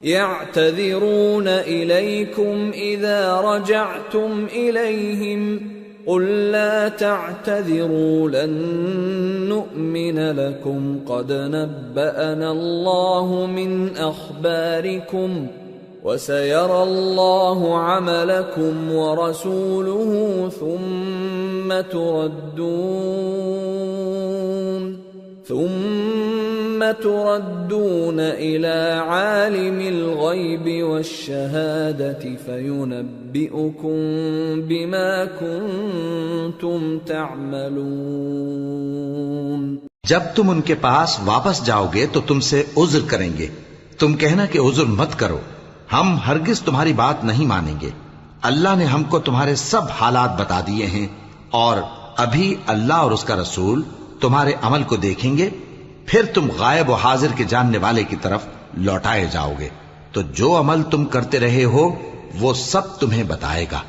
يعتذرون إليكم إذا رجعتم إليهم قل لا تعتذروا لن نؤمن لكم قد نبأنا الله من أخباركم وسيرى الله عملكم ورسوله ثم تردون إلى عالم الغيب والشهادة فينبئكم بما كنتم تعملون۔ جب تم ان کے پاس واپس جاؤ گے تو تم سے عذر کریں گے، تم کہنا کہ عذر مت کرو، ہم ہرگز تمہاری بات نہیں مانیں گے۔ اللہ نے ہم کو تمہارے سب حالات بتا دیے ہیں، اور ابھی اللہ اور اس کا رسول تمہارے عمل کو دیکھیں گے، پھر تم غائب و حاضر کے جاننے والے کی طرف لوٹائے جاؤ گے، تو جو عمل تم کرتے رہے ہو وہ سب تمہیں بتائے گا۔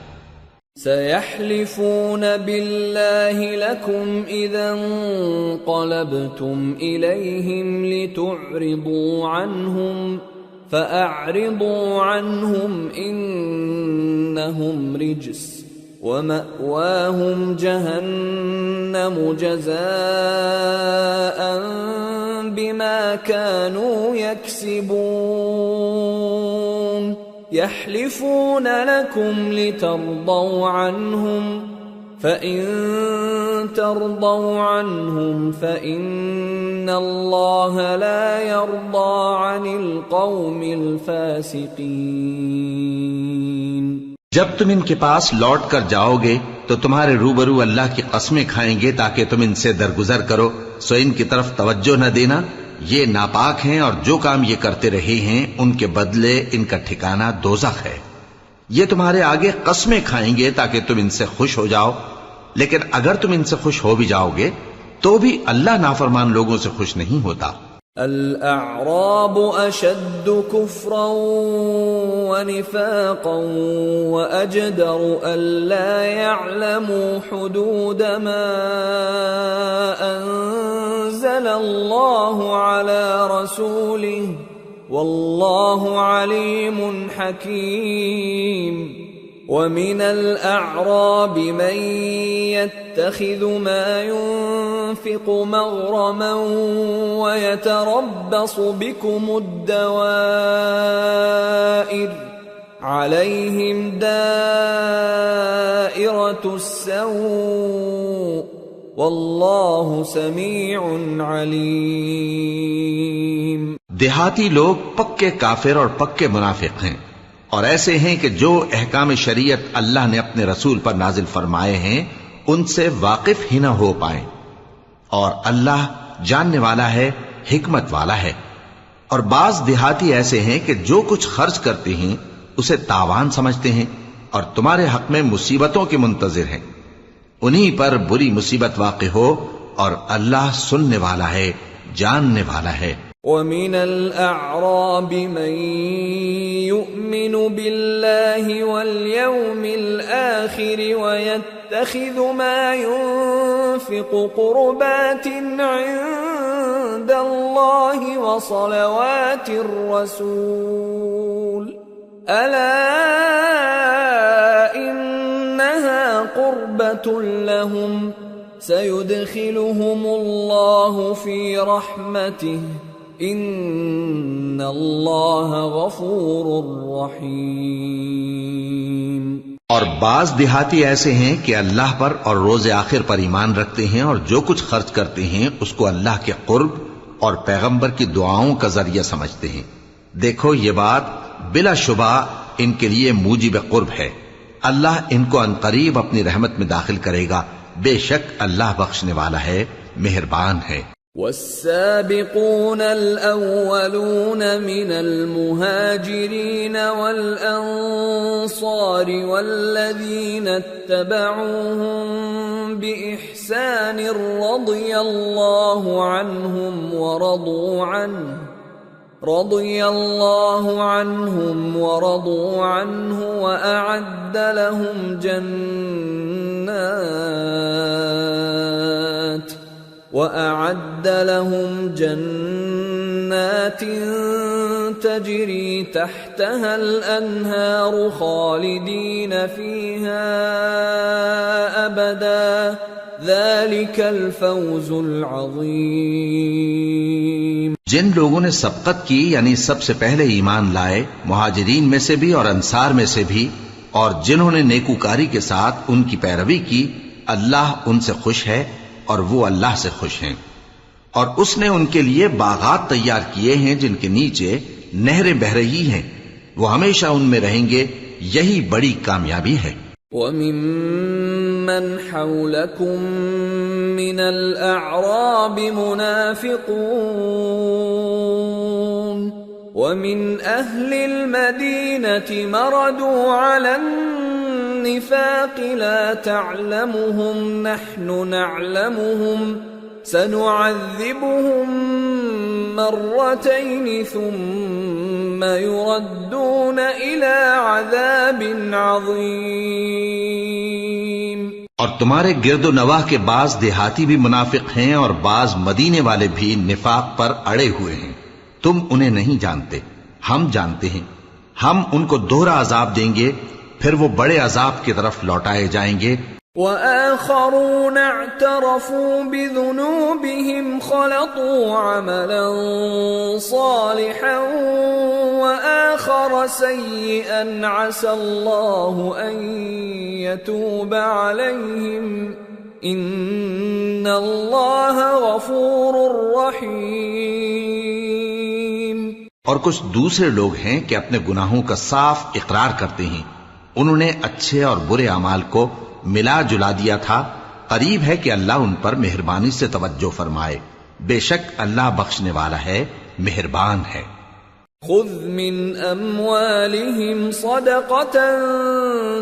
سيحلفون بالله لكم إذا انقلبتم إليهم لتعرضوا عنهم فأعرضوا عنهم إنهم رجس ومأواهم جهنم جزاء بما كانوا يكسبون يحلفون لكم لترضوا عنهم فإن ترضوا عنهم فإن الله لا يرضى عن القوم الفاسقين۔ جب تم ان کے پاس لوٹ کر جاؤ گے تو تمہارے روبرو اللہ کی قسمیں کھائیں گے تاکہ تم ان سے درگزر کرو، سو ان کی طرف توجہ نہ دینا، یہ ناپاک ہیں اور جو کام یہ کرتے رہے ہیں ان کے بدلے ان کا ٹھکانہ دوزخ ہے۔ یہ تمہارے آگے قسمیں کھائیں گے تاکہ تم ان سے خوش ہو جاؤ، لیکن اگر تم ان سے خوش ہو بھی جاؤ گے تو بھی اللہ نافرمان لوگوں سے خوش نہیں ہوتا۔ الأعراب أشد كفرا ونفاقا وأجدر ألا يعلموا حدود ما أنزل الله على رسوله والله عليم حكيم۔ ومن الأعراب من يتخذ ما ينفق مغرما ويتربص بكم الدوائر عليهم دائرة السوء والله سميع عليم۔ دیہاتی لوگ پکے کافر اور پکے منافق ہیں، اور ایسے ہیں کہ جو احکام شریعت اللہ نے اپنے رسول پر نازل فرمائے ہیں ان سے واقف ہی نہ ہو پائیں، اور اللہ جاننے والا ہے، حکمت والا ہے۔ اور بعض دیہاتی ایسے ہیں کہ جو کچھ خرچ کرتے ہیں اسے تاوان سمجھتے ہیں اور تمہارے حق میں مصیبتوں کے منتظر ہیں، انہی پر بری مصیبت واقع ہو، اور اللہ سننے والا ہے، جاننے والا ہے۔ وَمِنَ الْأَعْرَابِ مَن يُؤْمِنُ بِاللَّهِ وَالْيَوْمِ الْآخِرِ وَيَتَّخِذُ مَا يُنفِقُ قُرُبَاتٍ عِندَ اللَّهِ وَصَلَوَاتِ الرَّسُولِ أَلَا إِنَّهَا قُرْبَةٌ لَهُمْ سَيُدْخِلُهُمُ اللَّهُ فِي رَحْمَتِهِ ان اللہ غفور رحیم۔ اور بعض دیہاتی ایسے ہیں کہ اللہ پر اور روز آخر پر ایمان رکھتے ہیں اور جو کچھ خرچ کرتے ہیں اس کو اللہ کے قرب اور پیغمبر کی دعاؤں کا ذریعہ سمجھتے ہیں۔ دیکھو یہ بات بلا شبہ ان کے لیے موجب قرب ہے، اللہ ان کو عنقریب اپنی رحمت میں داخل کرے گا، بے شک اللہ بخشنے والا ہے، مہربان ہے۔ والسابقون الأولون من المهاجرين والأنصار والذين اتبعوهم بإحسان رضي الله عنهم ورضوا عنه وأعد لهم جنات جنات تجری تحتها الانہار خالدین فیہا ابدا ذلک الفوز العظیم۔ جن لوگوں نے سبقت کی یعنی سب سے پہلے ایمان لائے، مہاجرین میں سے بھی اور انصار میں سے بھی، اور جنہوں نے نیکوکاری کے ساتھ ان کی پیروی کی، اللہ ان سے خوش ہے اور وہ اللہ سے خوش ہیں۔ اور اس نے ان کے لیے باغات تیار کیے ہیں جن کے نیچے نہریں بہ رہی ہیں، وہ ہمیشہ ان میں رہیں گے، یہی بڑی کامیابی ہے۔ وَمِمَّنْ حَوْلَكُمْ مِنَ الْأَعْرَابِ مُنَافِقُونَ وَمِنْ أَهْلِ الْمَدِينَةِ مَرَدُوا عَلَى النِّفَاقِ لَا تَعْلَمُهُمْ نَحْنُ نَعْلَمُهُمْ سَنُعَذِّبُهُمْ مَرَّتَيْنِ ثُمَّ يُرَدُّونَ إِلَى عَذَابٍ عَظِيمٍ۔ اور تمہارے گرد و نواح کے بعض دیہاتی بھی منافق ہیں اور بعض مدینے والے بھی نفاق پر اڑے ہوئے ہیں، تم انہیں نہیں جانتے، ہم جانتے ہیں۔ ہم ان کو دوہرا عذاب دیں گے، پھر وہ بڑے عذاب کی طرف لوٹائے جائیں گے۔ وآخرون اعترفوا بذنوبهم خلطوا عملا صالحا وآخر سيئا عسى الله أن يتوب عليهم إن الله غفور رحيم۔ اور کچھ دوسرے لوگ ہیں کہ اپنے گناہوں کا صاف اقرار کرتے ہیں، انہوں نے اچھے اور برے اعمال کو ملا جلا دیا تھا، قریب ہے کہ اللہ ان پر مہربانی سے توجہ فرمائے، بے شک اللہ بخشنے والا ہے، مہربان ہے۔ خذ من اموالهم صدقة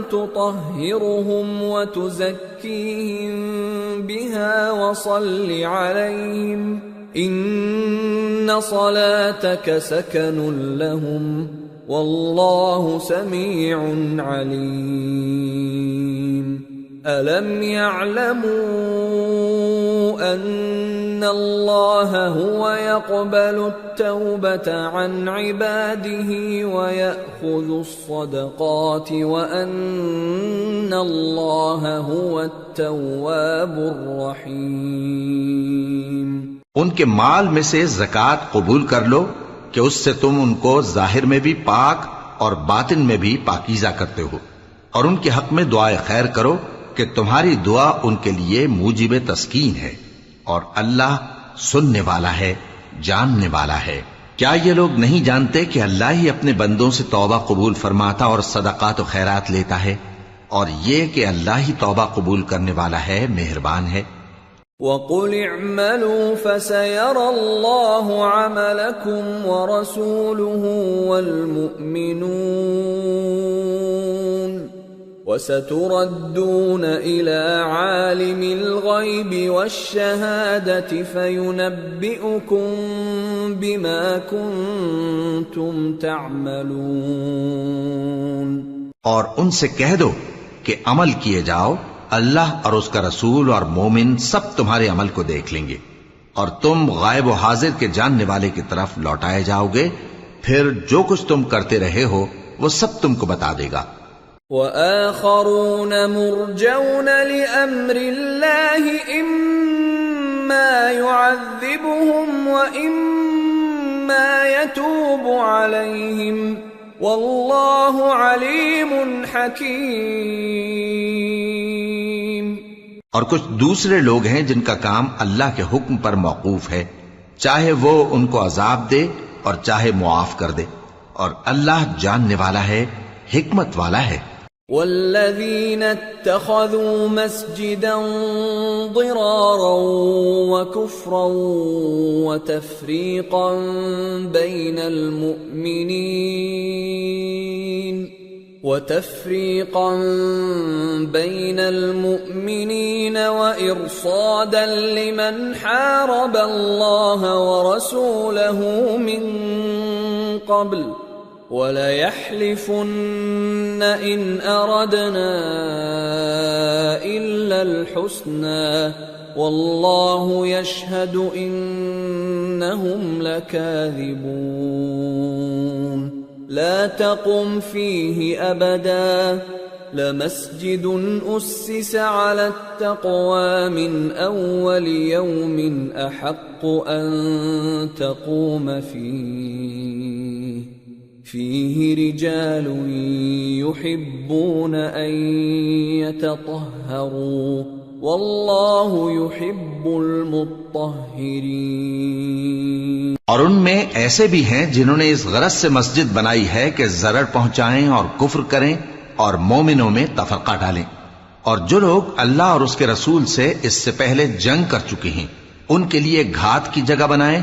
تطهرهم وتزكيهم بها وصل عليهم ان صلاتك سكن لهم والله سميع عليم۔ أَلَمْ يَعْلَمُوا أَنَّ اللَّهَ هُوَ يَقْبَلُ التَّوْبَةَ عَنْ عِبَادِهِ وَيَأْخُذُ الصَّدَقَاتِ وَأَنَّ اللَّهَ هُوَ التَّوَّابُ الرَّحِيمُ۔ ان کے مال میں سے زکوٰۃ قبول کر لو کہ اس سے تم ان کو ظاہر میں بھی پاک اور باطن میں بھی پاکیزہ کرتے ہو، اور ان کے حق میں دعائے خیر کرو کہ تمہاری دعا ان کے لیے موجب تسکین ہے، اور اللہ سننے والا ہے، جاننے والا ہے۔ کیا یہ لوگ نہیں جانتے کہ اللہ ہی اپنے بندوں سے توبہ قبول فرماتا اور صدقات و خیرات لیتا ہے، اور یہ کہ اللہ ہی توبہ قبول کرنے والا ہے، مہربان ہے۔ وَقُلِ اعْمَلُوا فَسَيَرَى اللَّهُ عَمَلَكُمْ وَرَسُولُهُ وَالْمُؤْمِنُونَ وَسَتُرَدُّونَ إِلَى عَالِمِ الْغَيْبِ وَالشَّهَادَةِ فَيُنَبِّئُكُم بِمَا كُنتُمْ تَعْمَلُونَ۔ اور ان سے کہہ دو کہ عمل کیے جاؤ، اللہ اور اس کا رسول اور مومن سب تمہارے عمل کو دیکھ لیں گے، اور تم غائب و حاضر کے جاننے والے کی طرف لوٹائے جاؤ گے، پھر جو کچھ تم کرتے رہے ہو وہ سب تم کو بتا دے گا۔ وآخرون مرجون لأمر الله إما يعذبهم وإما يتوب عليهم والله عليم حكيم۔ اور کچھ دوسرے لوگ ہیں جن کا کام اللہ کے حکم پر موقوف ہے، چاہے وہ ان کو عذاب دے اور چاہے معاف کر دے، اور اللہ جاننے والا ہے، حکمت والا ہے۔ والذين اتخذوا مسجدا ضرارا وكفرا وتفريقا بين المؤمنين وإرصادا لمن حارب الله ورسوله من قبل وَلَيَحْلِفُنَّ إِنْ أَرَدْنَا إِلَّا الْحُسْنَى واللہ یشہد انہم لکاذبون لا تقم فیہ ابدا لمسجد أسس على التقوى من أول يوم أحق أن تقوم فيه رجال يحبون أن يتطهروا والله يحب المطهرين. اور ان میں ایسے بھی ہیں جنہوں نے اس غرض سے مسجد بنائی ہے کہ ضرر پہنچائیں اور کفر کریں اور مومنوں میں تفرقہ ڈالیں. اور جو لوگ اللہ اور اس کے رسول سے اس سے پہلے جنگ کر چکے ہیں ان کے لیے گھات کی جگہ بنائیں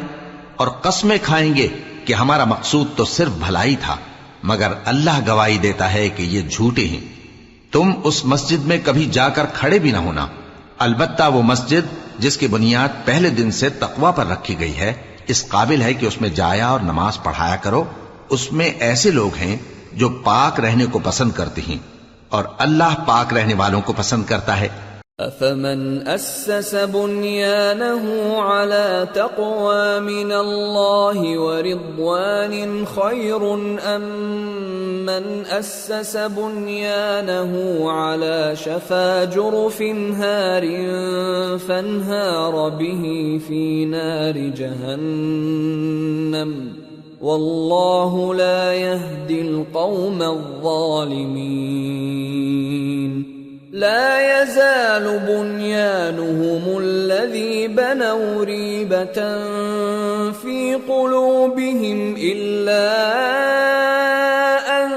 اور قسمیں کھائیں گے کہ ہمارا مقصود تو صرف بھلائی تھا مگر اللہ گواہی دیتا ہے کہ یہ جھوٹے ہیں. تم اس مسجد میں کبھی جا کر کھڑے بھی نہ ہونا، البتہ وہ مسجد جس کی بنیاد پہلے دن سے تقوی پر رکھی گئی ہے اس قابل ہے کہ اس میں جایا اور نماز پڑھایا کرو. اس میں ایسے لوگ ہیں جو پاک رہنے کو پسند کرتے ہیں اور اللہ پاک رہنے والوں کو پسند کرتا ہے. أفمن أسس بنيانه على تقوى من الله ورضوان خير أم من أسس بنيانه على شفا جرف هار فانهار به في نار جهنم والله لا يهدي القوم الظالمين. لا يزال بنيانهم الذي بنوا ريبة في قلوبهم إلا أن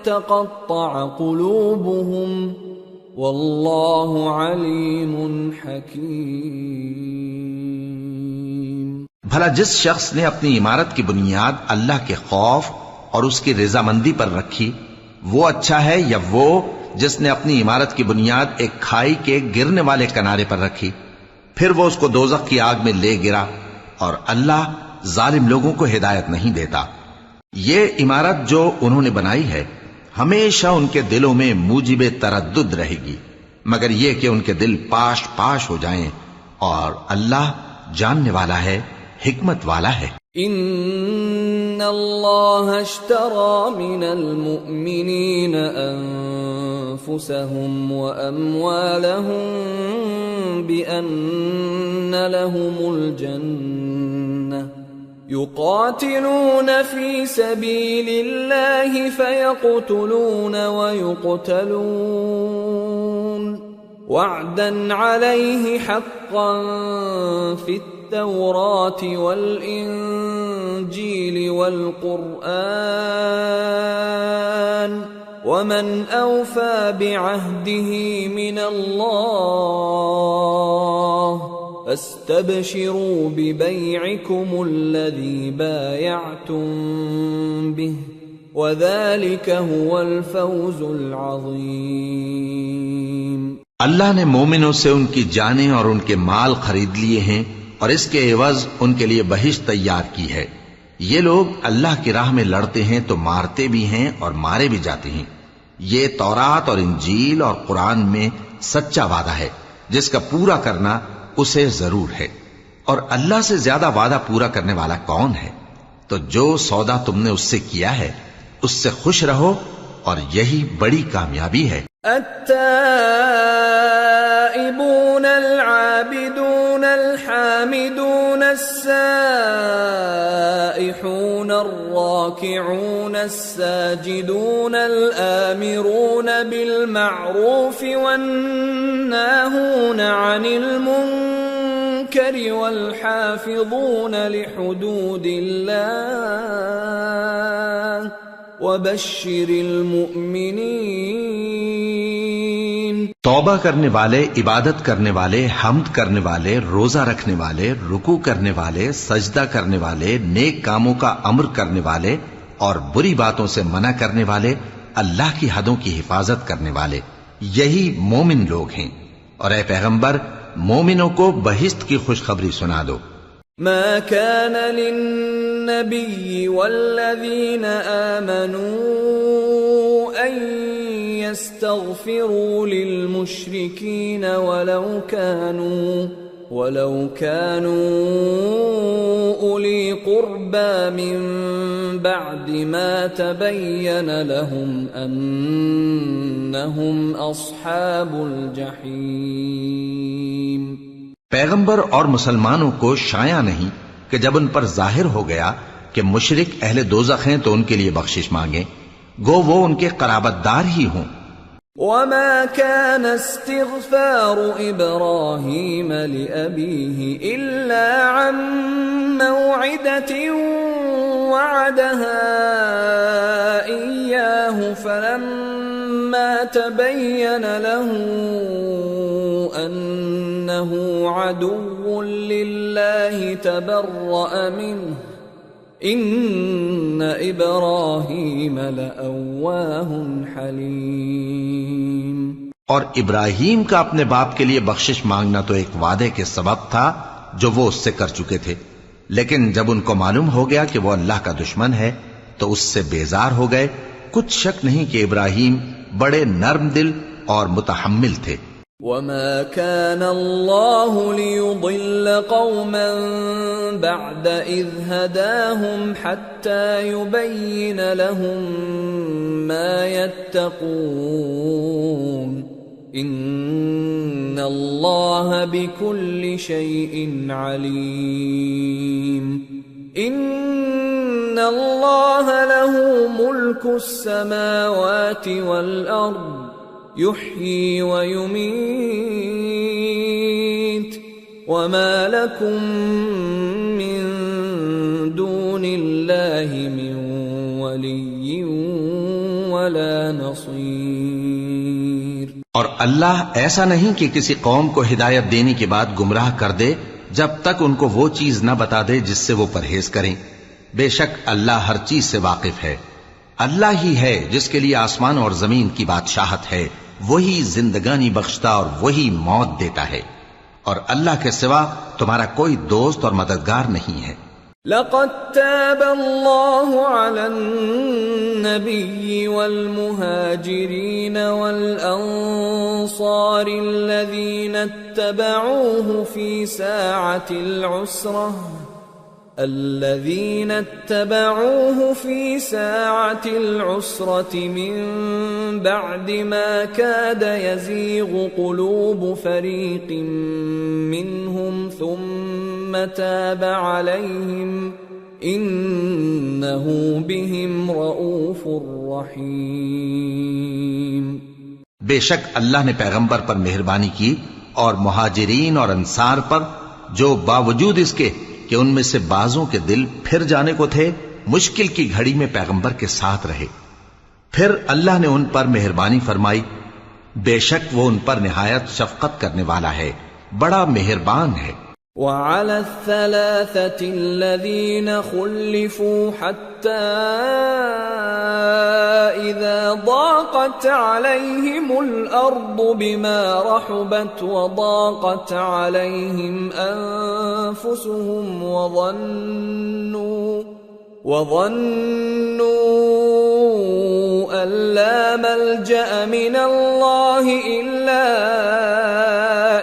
تقطع قلوبهم والله عليم حكيم. بھلا جس شخص نے اپنی عمارت کی بنیاد اللہ کے خوف اور اس کی رضامندی پر رکھی وہ اچھا ہے یا وہ جس نے اپنی عمارت کی بنیاد ایک کھائی کے گرنے والے کنارے پر رکھی پھر وہ اس کو دوزخ کی آگ میں لے گرا اور اللہ ظالم لوگوں کو ہدایت نہیں دیتا. یہ عمارت جو انہوں نے بنائی ہے ہمیشہ ان کے دلوں میں موجب تردد رہے گی مگر یہ کہ ان کے دل پاش پاش ہو جائیں اور اللہ جاننے والا ہے حکمت والا ہے. ان اللہ اشترى من المؤمنین انفسهم واموالهم بان لهم الجنة يقاتلون في سبيل الله فيقتلون ويقتلون وعدا عليه حقا في التوراة والإنجيل والقرآن ومن أوفى بعهده من الله فاستبشروا ببيعكم الذي بايعتم به وذلك هو الفوز العظيم. اللہ نے مومنوں سے ان کی جانیں اور ان کے مال خرید لیے ہیں اور اس کے عوض ان کے لیے بہشت تیار کی ہے. یہ لوگ اللہ کی راہ میں لڑتے ہیں تو مارتے بھی ہیں اور مارے بھی جاتے ہیں. یہ تورات اور انجیل اور قرآن میں سچا وعدہ ہے جس کا پورا کرنا اسے ضرور ہے اور اللہ سے زیادہ وعدہ پورا کرنے والا کون ہے؟ تو جو سودا تم نے اس سے کیا ہے اس سے خوش رہو اور یہی بڑی کامیابی ہے. التائبون العابدون الحامدون السائحون الراكعون الساجدون الآمرون بالمعروف والناهون عن المنكر والحافظون لحدود الله وبشر المؤمنین. توبہ کرنے والے، عبادت کرنے والے، حمد کرنے والے، روزہ رکھنے والے، رکوع کرنے والے، سجدہ کرنے والے، نیک کاموں کا امر کرنے والے اور بری باتوں سے منع کرنے والے، اللہ کی حدوں کی حفاظت کرنے والے، یہی مومن لوگ ہیں. اور اے پیغمبر مومنوں کو بہشت کی خوشخبری سنا دو. ما كان للنبي والذين آمنوا أن يستغفروا للمشركين ولو كانوا أولي قربى من بعد ما تبين لهم أنهم أصحاب الجحيم۔ پیغمبر اور مسلمانوں کو شایع نہیں کہ جب ان پر ظاہر ہو گیا کہ مشرک اہل دوزخ ہیں تو ان کے لیے بخشش مانگیں، گو وہ ان کے قرابت دار ہی ہوں۔ وما كان استغفار إبراهيم لأبيه إلا عن موعدة وعدها إياه فلما تبين له أنه عدو لله تبرأ منه ان ابراہیم لأواہ حلیم۔ اور ابراہیم کا اپنے باپ کے لیے بخشش مانگنا تو ایک وعدے کے سبب تھا جو وہ اس سے کر چکے تھے، لیکن جب ان کو معلوم ہو گیا کہ وہ اللہ کا دشمن ہے تو اس سے بیزار ہو گئے۔ کچھ شک نہیں کہ ابراہیم بڑے نرم دل اور متحمل تھے۔ وما كان الله ليضل قوما بعد إذ هداهم حتى يبين لهم ما يتقون إن الله بكل شيء عليم۔ إن الله له ملك السماوات والأرض يحيي ويميت وما لكم من دون الله من ولي ولا نصير۔ اور اللہ ایسا نہیں کہ کسی قوم کو ہدایت دینے کے بعد گمراہ کر دے جب تک ان کو وہ چیز نہ بتا دے جس سے وہ پرہیز کریں۔ بے شک اللہ ہر چیز سے واقف ہے۔ اللہ ہی ہے جس کے لیے آسمان اور زمین کی بادشاہت ہے، وہی زندگانی بخشتا اور وہی موت دیتا ہے، اور اللہ کے سوا تمہارا کوئی دوست اور مددگار نہیں ہے۔ لقد تاب الله على النبي والمهاجرين والأنصار الذين اتبعوه في ساعة العسرة من بعد ما كاد يزيغ قلوب فريق منهم ثم تاب عليهم إنه بهم رؤوف رحيم۔ بے شک اللہ نے پیغمبر پر مہربانی کی اور مہاجرین اور انصار پر جو باوجود اس کے کہ ان میں سے بعضوں کے دل پھر جانے کو تھے مشکل کی گھڑی میں پیغمبر کے ساتھ رہے، پھر اللہ نے ان پر مہربانی فرمائی، بے شک وہ ان پر نہایت شفقت کرنے والا ہے، بڑا مہربان ہے۔ وعلى الثلاثة الذين خلفوا حتى إذا ضاقت عليهم الأرض بما رحبت وضاقت عليهم أنفسهم وظنوا أن لا ملجأ من الله إلا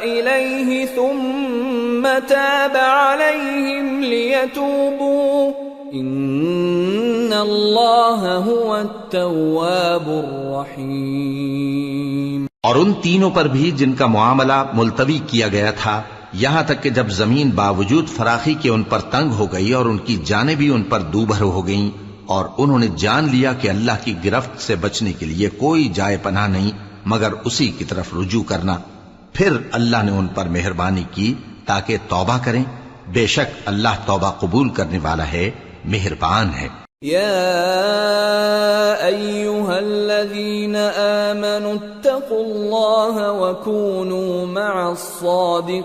إليه ثم تاب عليهم ليتوبوا ان اللہ هو التواب الرحیم۔ اور ان تینوں پر بھی جن کا معاملہ ملتوی کیا گیا تھا، یہاں تک کہ جب زمین باوجود فراخی کے ان پر تنگ ہو گئی اور ان کی جانیں بھی ان پر دوبھر ہو گئیں، اور انہوں نے جان لیا کہ اللہ کی گرفت سے بچنے کے لیے کوئی جائے پناہ نہیں مگر اسی کی طرف رجوع کرنا، پھر اللہ نے ان پر مہربانی کی تاکہ توبہ کریں، بے شک اللہ توبہ قبول کرنے والا ہے، مہربان ہے۔ یا ایھا الذین آمنوا اتقوا اللہ وکونوا مع الصادقین۔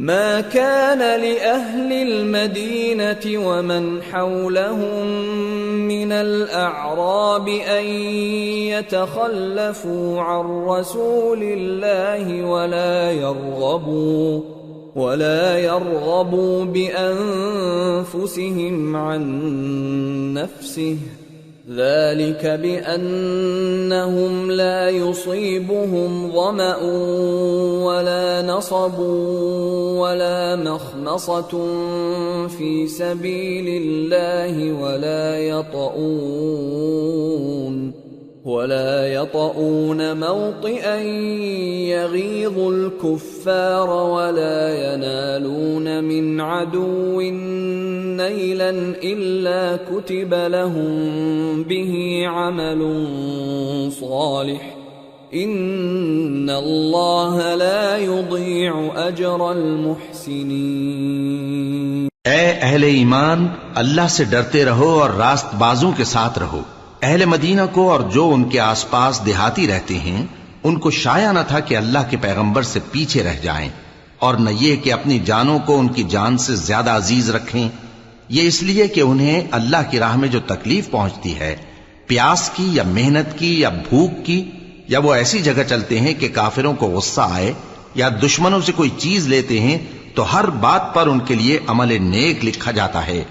ما كان لأهل المدينة ومن حولهم من الأعراب أن يتخلفوا عن رسول الله ولا يرغبوا بأنفسهم عن نفسه ذلك بأنهم لا يصيبهم ظمأ ولا نصب ولا مخمصة في سبيل الله ولا يطؤون موطئا يغيظ الكفار ولا ينالون من عدو نيلا إلا كتب لهم به عمل صالح إن الله لا يضيع أجر المحسنين۔ اے اہل ایمان، اللہ سے ڈرتے رہو اور راست بازوں کے ساتھ رہو۔ اہل مدینہ کو اور جو ان کے آس پاس دیہاتی رہتے ہیں ان کو شایع نہ تھا کہ اللہ کے پیغمبر سے پیچھے رہ جائیں، اور نہ یہ کہ اپنی جانوں کو ان کی جان سے زیادہ عزیز رکھیں، یہ اس لیے کہ انہیں اللہ کی راہ میں جو تکلیف پہنچتی ہے، پیاس کی یا محنت کی یا بھوک کی، یا وہ ایسی جگہ چلتے ہیں کہ کافروں کو غصہ آئے یا دشمنوں سے کوئی چیز لیتے ہیں، تو ہر بات پر ان کے لیے عمل نیک لکھا جاتا ہے۔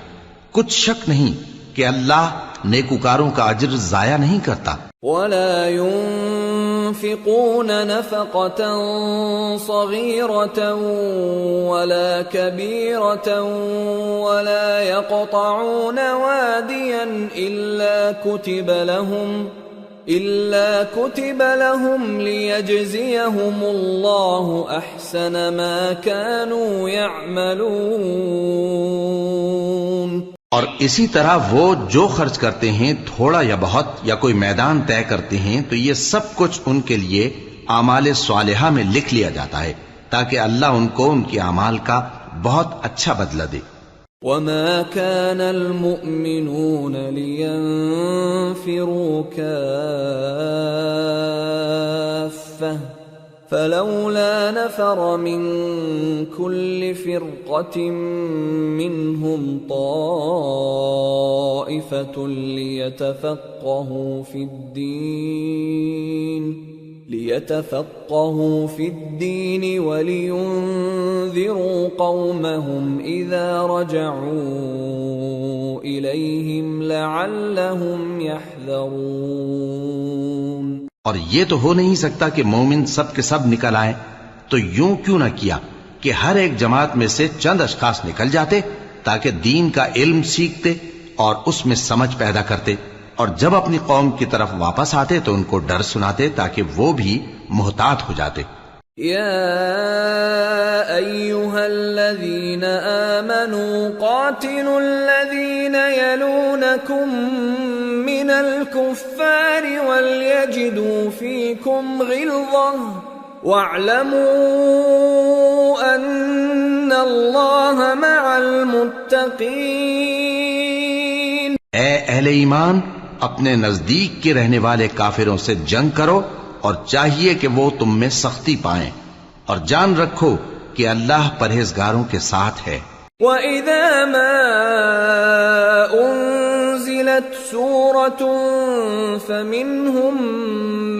کچھ شک نہیں کہ اللہ نیکوکاروں کا اجر ضائع نہیں کرتا۔ ولا ينفقون نفقة صغيرة ولا كبيرة ولا يقطعون واديا إلا كتب لهم ليجزيهم الله أحسن ما كانوا يعملون۔ اور اسی طرح وہ جو خرچ کرتے ہیں، تھوڑا یا بہت، یا کوئی میدان طے کرتے ہیں، تو یہ سب کچھ ان کے لیے اعمال صالحہ میں لکھ لیا جاتا ہے تاکہ اللہ ان کو ان کے اعمال کا بہت اچھا بدلہ دے۔ وما كان المؤمنون لينفروا كافة فلولا نفر من كل فرقة منهم طائفة ليتفقهوا في الدين ولينذروا قومهم إذا رجعوا إليهم لعلهم يحذرون۔ اور یہ تو ہو نہیں سکتا کہ مومن سب کے سب نکل آئیں، تو یوں کیوں نہ کیا کہ ہر ایک جماعت میں سے چند اشخاص نکل جاتے تاکہ دین کا علم سیکھتے اور اس میں سمجھ پیدا کرتے، اور جب اپنی قوم کی طرف واپس آتے تو ان کو ڈر سناتے تاکہ وہ بھی محتاط ہو جاتے۔ یا ایھا الذین آمنوا قاتلوا الذین یلونکم من الكفار وليجدوا فيكم غلظة واعلموا ان اللہ مع المتقین۔ اے اہل ایمان، اپنے نزدیک کے رہنے والے کافروں سے جنگ کرو، اور چاہیے کہ وہ تم میں سختی پائیں، اور جان رکھو کہ اللہ پرہیزگاروں کے ساتھ ہے۔ وَإِذَا مَا أُنزِلَتْ سُورَةٌ فَمِنْهُمْ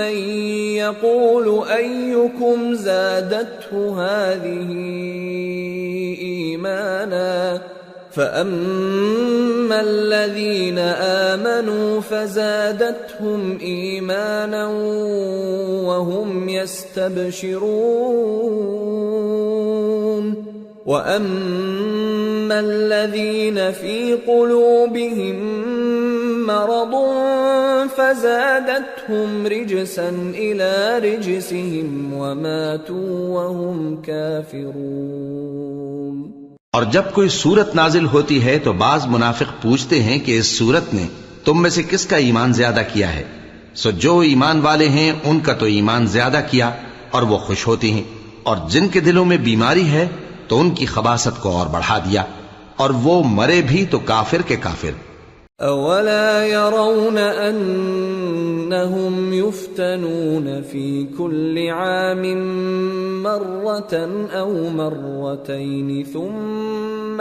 مَنْ يَقُولُ أَيُّكُمْ زَادَتْهُ هَذِهِ إِيمَانًا فَأَمَّا الَّذِينَ آمَنُوا فَزَادَتْهُمْ إِيمَانًا وَهُمْ يَسْتَبْشِرُونَ وَأَمَّا الَّذِينَ فِي قُلُوبِهِم مَّرَضٌ فَزَادَتْهُمْ رِجْسًا إِلَى رِجْسِهِمْ وَمَاتُوا وَهُمْ كَافِرُونَ۔ اور جب کوئی سورت نازل ہوتی ہے تو بعض منافق پوچھتے ہیں کہ اس سورت نے تم میں سے کس کا ایمان زیادہ کیا ہے؟ سو جو ایمان والے ہیں ان کا تو ایمان زیادہ کیا اور وہ خوش ہوتی ہیں، اور جن کے دلوں میں بیماری ہے تو ان کی خباثت کو اور بڑھا دیا، اور وہ مرے بھی تو کافر کے کافر۔ اولا يرون انهم يفتنون في كل عام مرة او مرتين ثم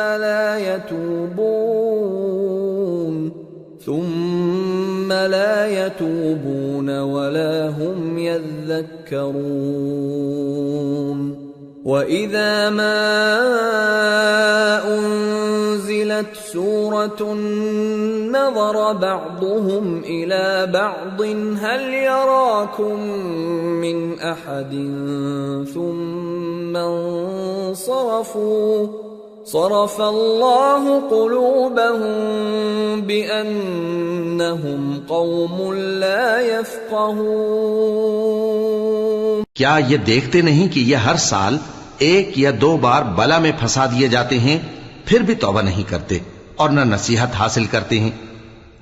لا يتوبون ولا هم يذكرون۔ وَإِذَا مَا أُنزِلَتْ أنزلت سورة نظر بعضهم إلى بعض هل يراكم من أحد ثم انصرفوا صرف الله قلوبهم بأنهم قوم لا يفقهون۔ کیا یہ دیکھتے نہیں کہ یہ ہر سال ایک یا دو بار بلا میں پھنسا دیے جاتے ہیں، پھر بھی توبہ نہیں کرتے اور نہ نصیحت حاصل کرتے ہیں؟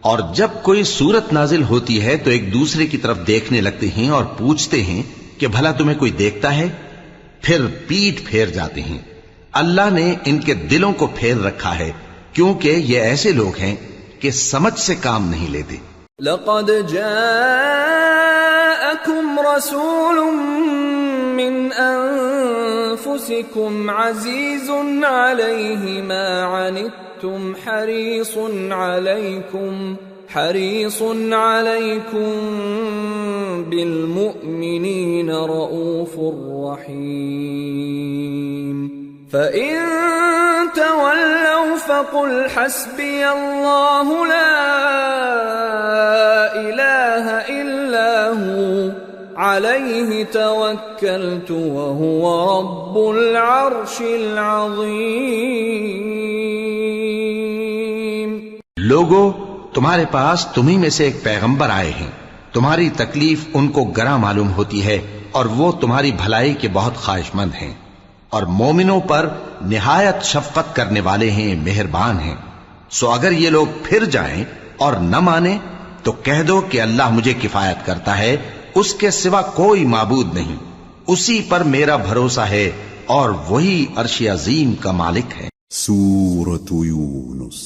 اور جب کوئی صورت نازل ہوتی ہے تو ایک دوسرے کی طرف دیکھنے لگتے ہیں اور پوچھتے ہیں کہ بھلا تمہیں کوئی دیکھتا ہے؟ پھر پیٹ پھیر جاتے ہیں۔ اللہ نے ان کے دلوں کو پھیر رکھا ہے کیونکہ یہ ایسے لوگ ہیں کہ سمجھ سے کام نہیں لیتے۔ لقد جاءكم رسول من أنفسكم عزيز عليه ما عنتم حريص عليكم بالمؤمنين رؤوف رحيم فإن تولوا فقل حسبي الله لا إله إلا هو عليه توكلت وهو رب العرش العظيم۔ لوگو، تمہارے پاس تمہیں میں سے ایک پیغمبر آئے ہیں، تمہاری تکلیف ان کو گراں معلوم ہوتی ہے اور وہ تمہاری بھلائی کے بہت خواہش مند ہیں، اور مومنوں پر نہایت شفقت کرنے والے ہیں، مہربان ہیں۔ سو اگر یہ لوگ پھر جائیں اور نہ مانیں تو کہہ دو کہ اللہ مجھے کفایت کرتا ہے، اس کے سوا کوئی معبود نہیں، اسی پر میرا بھروسہ ہے اور وہی عرش عظیم کا مالک ہے۔ سورة یونس۔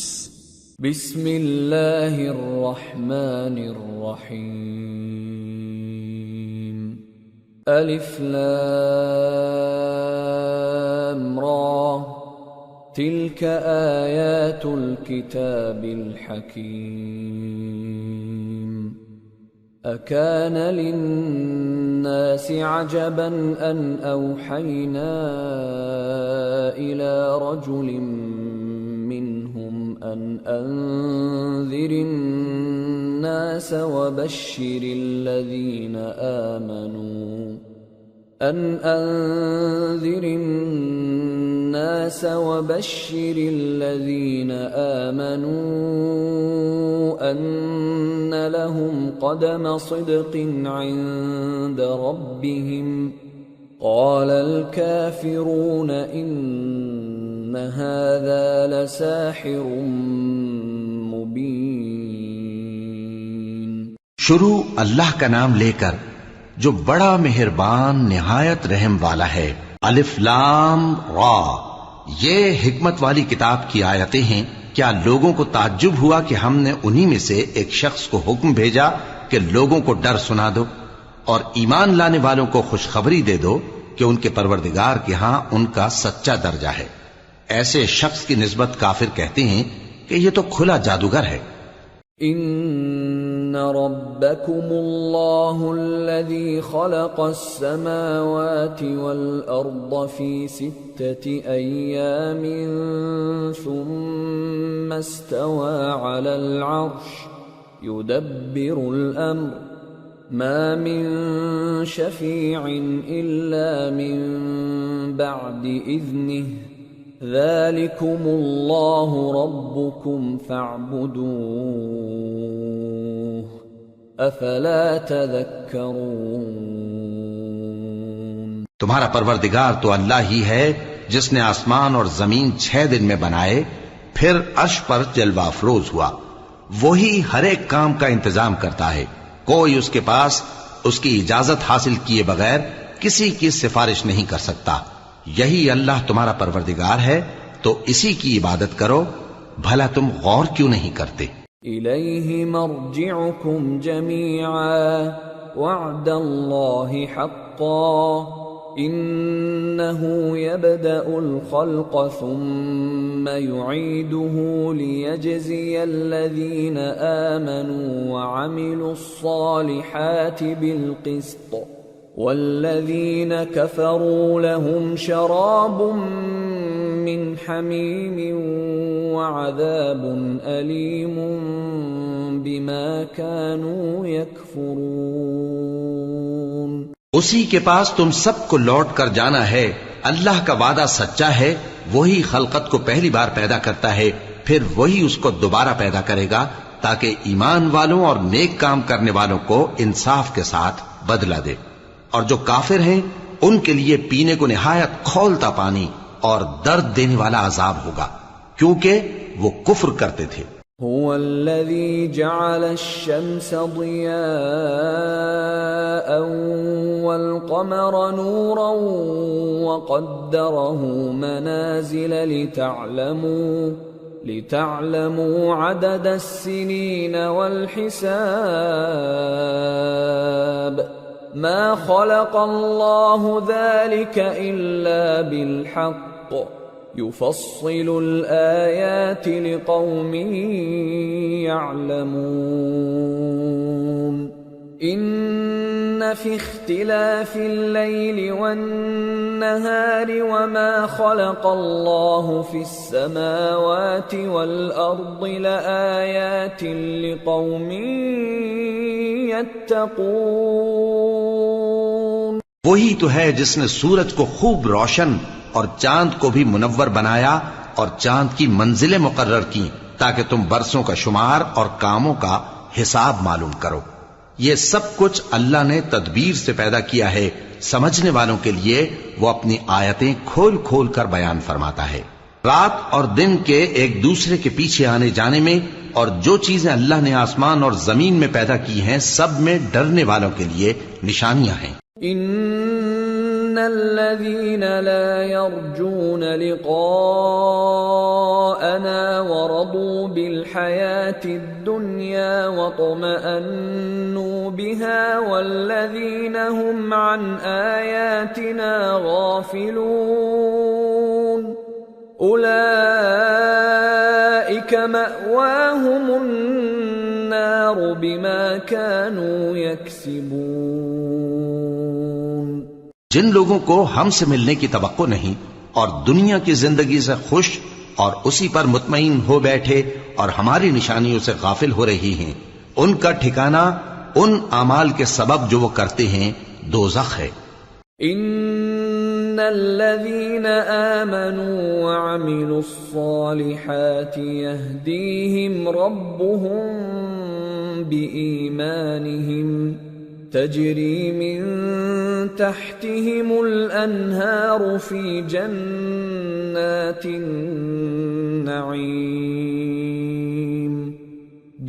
بسم اللہ الرحمن الرحیم۔ الف لام را تلك آیات الكتاب الحکیم۔ أكان للناس عجبا أن أوحينا إلى رجل منهم أن أنذر الناس وبشر الذين آمنوا أن لهم قدم صدق عند ربهم قال الكافرون إن هذا لساحر مبين۔ شروع اللہ کا نام لے کر جو بڑا مہربان نہایت رحم والا ہے۔ الف لام را، یہ حکمت والی کتاب کی آیتیں ہیں۔ کیا لوگوں کو تعجب ہوا کہ ہم نے انہی میں سے ایک شخص کو حکم بھیجا کہ لوگوں کو ڈر سنا دو اور ایمان لانے والوں کو خوشخبری دے دو کہ ان کے پروردگار کے ہاں ان کا سچا درجہ ہے۔ ایسے شخص کی نسبت کافر کہتے ہیں کہ یہ تو کھلا جادوگر ہے۔ ان ربکم اللہ الذی خلق السماوات والارض فی 6 ایام ثم استوى على العرش يدبر الامر ما من شفیع الا من بعد اذنه ذلكم اللہ ربکم فاعبدوه افلا تذکرون۔ تمہارا پروردگار تو اللہ ہی ہے جس نے آسمان اور زمین 6 دن میں بنائے، پھر عرش پر جلوہ افروز ہوا۔ وہی ہر ایک کام کا انتظام کرتا ہے، کوئی اس کے پاس اس کی اجازت حاصل کیے بغیر کسی کی سفارش نہیں کر سکتا۔ یہی اللہ تمہارا پروردگار ہے تو اسی کی عبادت کرو، بھلا تم غور کیوں نہیں کرتے؟ الیہ مرجعکم جمیعا وعد اللہ حقا انه يبدأ الخلق ثم يعيده ليجزي الذين آمنوا وعملوا الصالحات بالقسط والذين كفروا لهم شراب من حميم وعذاب أليم بما كانوا يكفرون۔ اسی کے پاس تم سب کو لوٹ کر جانا ہے، اللہ کا وعدہ سچا ہے، وہی خلقت کو پہلی بار پیدا کرتا ہے، پھر وہی اس کو دوبارہ پیدا کرے گا تاکہ ایمان والوں اور نیک کام کرنے والوں کو انصاف کے ساتھ بدلہ دے۔ اور جو کافر ہیں ان کے لیے پینے کو نہایت کھولتا پانی اور درد دینے والا عذاب ہوگا، کیونکہ وہ کفر کرتے تھے۔ هو الذي جعل الشمس ضياء والقمر نورا وقدره منازل لتعلموا عدد السنين والحساب ما خلق الله ذلك إلا بالحق يفصل الآيات لقوم يعلمون إن في اختلاف الليل والنهار وما خلق الله في السماوات والأرض لآيات لقوم يتقون۔ وہی تو ہے جس نے سورج کو خوب روشن اور چاند کو بھی منور بنایا اور چاند کی منزلیں مقرر کی تاکہ تم برسوں کا شمار اور کاموں کا حساب معلوم کرو۔ یہ سب کچھ اللہ نے تدبیر سے پیدا کیا ہے، سمجھنے والوں کے لیے وہ اپنی آیتیں کھول کھول کر بیان فرماتا ہے۔ رات اور دن کے ایک دوسرے کے پیچھے آنے جانے میں اور جو چیزیں اللہ نے آسمان اور زمین میں پیدا کی ہیں سب میں ڈرنے والوں کے لیے نشانیاں ہیں۔ ان الذين لا يرجون لقاءنا ورضوا بالحياة الدنيا واطمأنوا بها والذين هم عن آياتنا غافلون أولئك مأواهم النار بما كانوا يكسبون۔ جن لوگوں کو ہم سے ملنے کی توقع نہیں اور دنیا کی زندگی سے خوش اور اسی پر مطمئن ہو بیٹھے اور ہماری نشانیوں سے غافل ہو رہی ہیں، ان کا ٹھکانہ ان اعمال کے سبب جو وہ کرتے ہیں دوزخ ہے۔ ان الذين آمنوا وعملوا الصالحات يهديهم ربهم بإيمانهم تجري من تحتهم الأنهار في جنات النعيم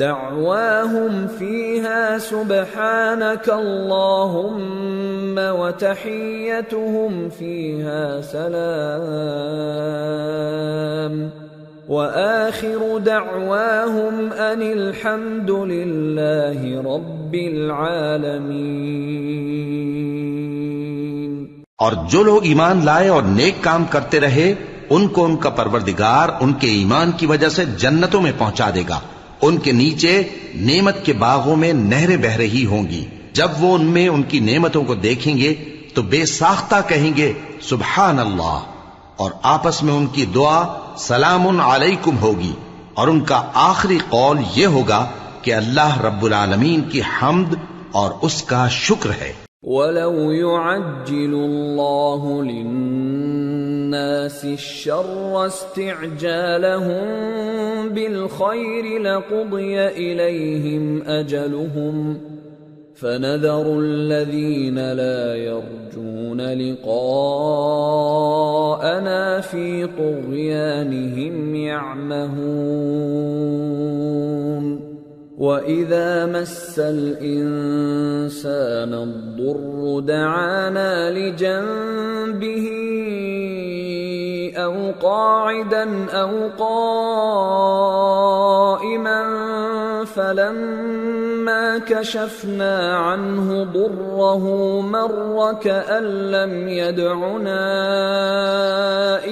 دعواهم فيها سبحانك اللهم وتحيتهم فيها سلام وآخر دعواهم أن الحمد لله رب العالمين۔ اور جو لوگ ایمان لائے اور نیک کام کرتے رہے ان کو ان کا پروردگار ان کے ایمان کی وجہ سے جنتوں میں پہنچا دے گا، ان کے نیچے نعمت کے باغوں میں نہریں بہ رہی ہوں گی، جب وہ ان میں ان کی نعمتوں کو دیکھیں گے تو بے ساختہ کہیں گے سبحان اللہ، اور آپس میں ان کی دعا سلام علیکم ہوگی، اور ان کا آخری قول یہ ہوگا کہ اللہ رب العالمین کی حمد اور اس کا شکر ہے۔ وَلَوْ يُعَجِّلُ اللَّهُ لِلنَّاسِ الشَّرَّ اسْتِعْجَالَهُم بِالْخَيْرِ لَقُضِيَ إِلَيْهِمْ أَجَلُهُمْ فَنَذَرُ الَّذِينَ لَا يَرْجُونَ لِقَاءَنَا فِي طُغْيَانِهِمْ يَعْمَهُونَ وَإِذَا مَسَّ الْإِنسَانَ الضُّرُّ دَعَانَا لِجَنبِهِ أَوْ قَاعِدًا أَوْ قَائِمًا فَلَمَّا كَشَفْنَا عَنْهُ ضُرَّهُ مَرَّ كَأَن لَّمْ يَدْعُنَا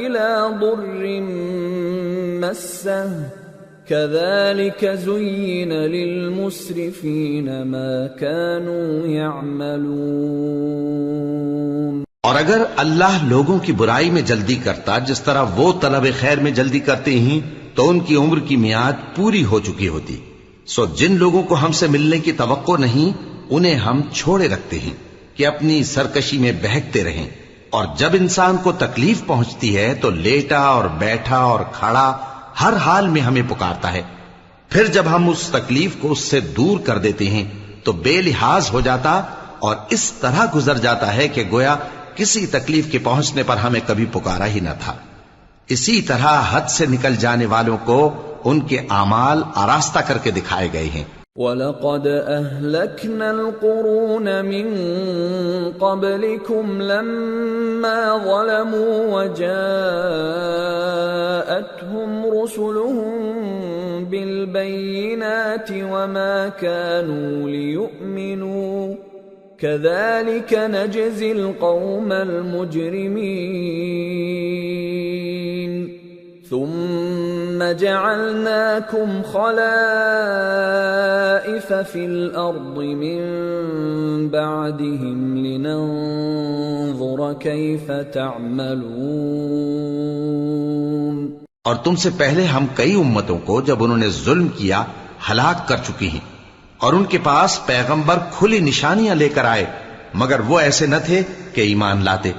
إِلَى ضُرٍّ مَّسَّهُ كَذَلِكَ زُيِّنَ لِلْمُسْرِفِينَ مَا كَانُوا يَعْمَلُونَ۔ اور اگر اللہ لوگوں کی برائی میں جلدی کرتا جس طرح وہ طلب خیر میں جلدی کرتے ہیں تو ان کی عمر کی میعاد پوری ہو چکی ہوتی. سو جن لوگوں کو ہم سے ملنے کی توقع نہیں انہیں ہم چھوڑے رکھتے ہیں کہ اپنی سرکشی میں بہکتے رہیں. اور جب انسان کو تکلیف پہنچتی ہے تو لیٹا اور بیٹھا اور کھڑا ہر حال میں ہمیں پکارتا ہے. پھر جب ہم اس تکلیف کو اس سے دور کر دیتے ہیں تو بے لحاظ ہو جاتا اور اس طرح گزر جاتا ہے کہ گویا کسی تکلیف کے پہنچنے پر ہمیں کبھی پکارا ہی نہ تھا. اسی طرح حد سے نکل جانے والوں کو ان کے اعمال آراستہ کر کے دکھائے گئے ہیں. وَلَقَدْ أَهْلَكْنَا الْقُرُونَ مِنْ قَبْلِكُمْ لَمَّا ظَلَمُوا وَجَاءَتْهُمْ رُسُلُهُم بِالْبَيِّنَاتِ وَمَا كَانُوا لِيُؤْمِنُوا كَذَلِكَ نَجْزِي الْقَوْمَ الْمُجْرِمِينَ ثُمَّ جَعَلْنَاكُمْ خَلَائِفَ فِي الْأَرْضِ مِنْ بَعْدِهِمْ لِنَنْظُرَ كَيْفَ تَعْمَلُونَ. اور تم سے پہلے ہم کئی امتوں کو جب انہوں نے ظلم کیا ہلاک کر چکی ہیں اور ان کے پاس پیغمبر کھلی نشانیاں لے کر آئے مگر وہ ایسے نہ تھے کہ ایمان لاتے.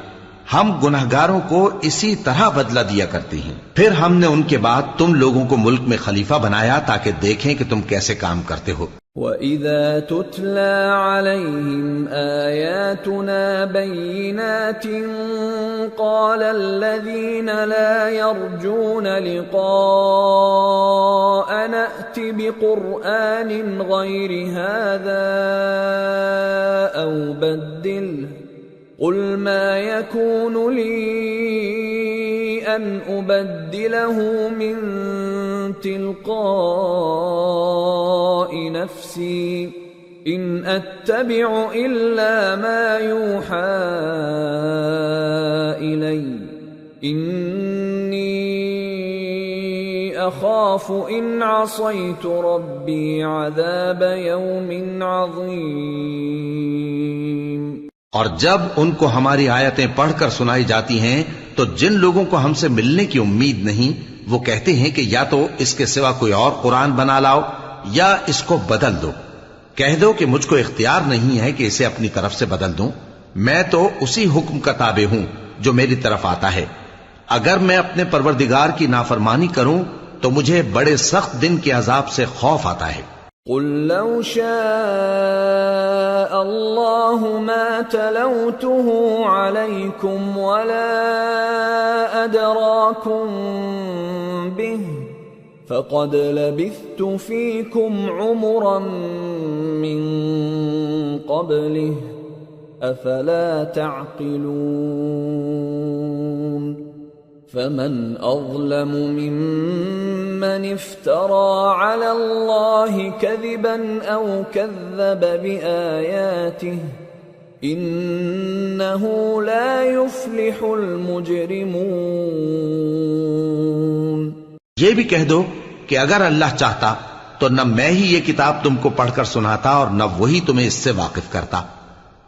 ہم گنہگاروں کو اسی طرح بدلہ دیا کرتے ہیں. پھر ہم نے ان کے بعد تم لوگوں کو ملک میں خلیفہ بنایا تاکہ دیکھیں کہ تم کیسے کام کرتے ہو. وَإِذَا تُتْلَى عَلَيْهِمْ آيَاتُنَا بَيِّنَاتٍ قَالَ الَّذِينَ لَا يَرْجُونَ لِقَاءَنَا ائْتِ بِقُرْآنٍ غَيْرِ هَذَا أَوْ بَدِّلْهُ قُلْ مَا يَكُونُ لِي أَنْ أُبَدِّلَهُ مِنْ تِلْقَاءِ نَفْسِي إِنْ أَتَّبِعُ إِلَّا مَا يُوحَى إِلَيَّ إِنِّي أَخَافُ إِنْ عَصَيْتُ رَبِّي عَذَابَ يَوْمٍ عَظِيمٍ. اور جب ان کو ہماری آیتیں پڑھ کر سنائی جاتی ہیں تو جن لوگوں کو ہم سے ملنے کی امید نہیں وہ کہتے ہیں کہ یا تو اس کے سوا کوئی اور قرآن بنا لاؤ یا اس کو بدل دو. کہہ دو کہ مجھ کو اختیار نہیں ہے کہ اسے اپنی طرف سے بدل دوں. میں تو اسی حکم کا تابع ہوں جو میری طرف آتا ہے. اگر میں اپنے پروردگار کی نافرمانی کروں تو مجھے بڑے سخت دن کے عذاب سے خوف آتا ہے. قُلْ لَوْ شَاءَ اللَّهُ مَا تَلَوْتُهُ عَلَيْكُمْ وَلَا أَدْرَاكُمْ بِهِ فَقَدْ لَبِثْتُ فِيكُمْ عُمُرًا مِّن قَبْلِهِ أَفَلَا تَعْقِلُونَ. فَمَنْ أَظْلَمُ مِمَّنِ افْتَرَى عَلَى اللَّهِ كَذِبًا أَوْ كَذَّبَ بِآيَاتِهِ إِنَّهُ لَا يُفْلِحُ الْمُجْرِمُونَ. یہ بھی کہہ دو کہ اگر اللہ چاہتا تو نہ میں ہی یہ کتاب تم کو پڑھ کر سناتا اور نہ وہی تمہیں اس سے واقف کرتا.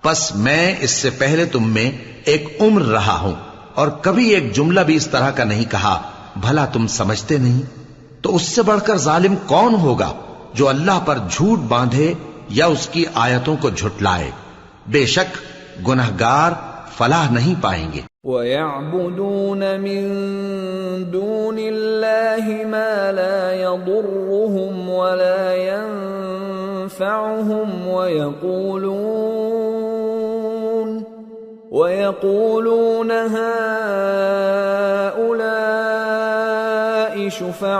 پس میں اس سے پہلے تم میں ایک عمر رہا ہوں اور کبھی ایک جملہ بھی اس طرح کا نہیں کہا. بھلا تم سمجھتے نہیں؟ تو اس سے بڑھ کر ظالم کون ہوگا جو اللہ پر جھوٹ باندھے یا اس کی آیتوں کو جھٹلائے. بے شک گنہگار فلاح نہیں پائیں گے. وَيَعْبُدُونَ مِن دُونِ اللَّهِ مَا لَا يَضُرُّهُمْ وَلَا يَنفَعُهُمْ وَيَقُولُونَ هَؤُلَاءِ شُفَعَاؤُنَا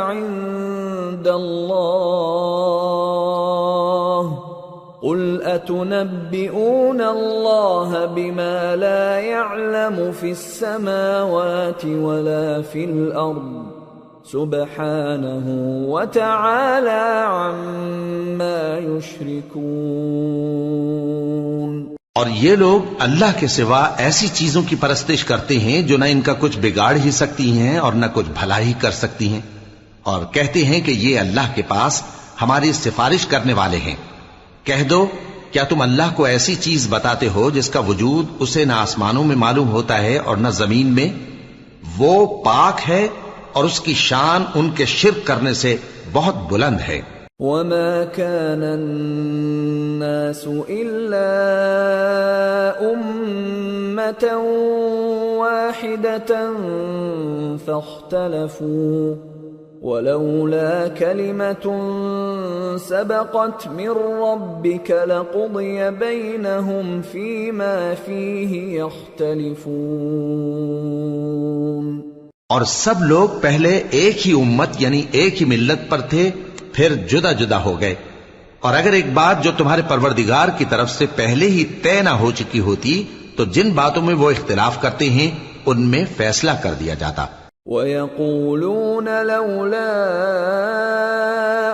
عِندَ اللَّهِ قُلْ أَتُنَبِّئُونَ اللَّهَ بِمَا لَا يَعْلَمُ فِي السَّمَاوَاتِ وَلَا فِي الْأَرْضِ سُبْحَانَهُ وَتَعَالَى عَمَّا يُشْرِكُونَ. اور یہ لوگ اللہ کے سوا ایسی چیزوں کی پرستش کرتے ہیں جو نہ ان کا کچھ بگاڑ ہی سکتی ہیں اور نہ کچھ بھلا ہی کر سکتی ہیں اور کہتے ہیں کہ یہ اللہ کے پاس ہماری سفارش کرنے والے ہیں. کہہ دو کیا تم اللہ کو ایسی چیز بتاتے ہو جس کا وجود اسے نہ آسمانوں میں معلوم ہوتا ہے اور نہ زمین میں؟ وہ پاک ہے اور اس کی شان ان کے شرک کرنے سے بہت بلند ہے۔ وما كان الناس إلا أمة واحدة فاختلفوا ولولا كلمة سبقت من ربك لقضي بينهم فيما فيه يختلفون۔ اور سب لوگ پہلے ایک ہی امت یعنی ایک ہی ملت پر تھے، پھر جدا جدا ہو گئے، اور اگر ایک بات جو تمہارے پروردگار کی طرف سے پہلے ہی طے نہ ہو چکی ہوتی تو جن باتوں میں وہ اختلاف کرتے ہیں ان میں فیصلہ کر دیا جاتا۔ وَيَقُولُونَ لَوْلَا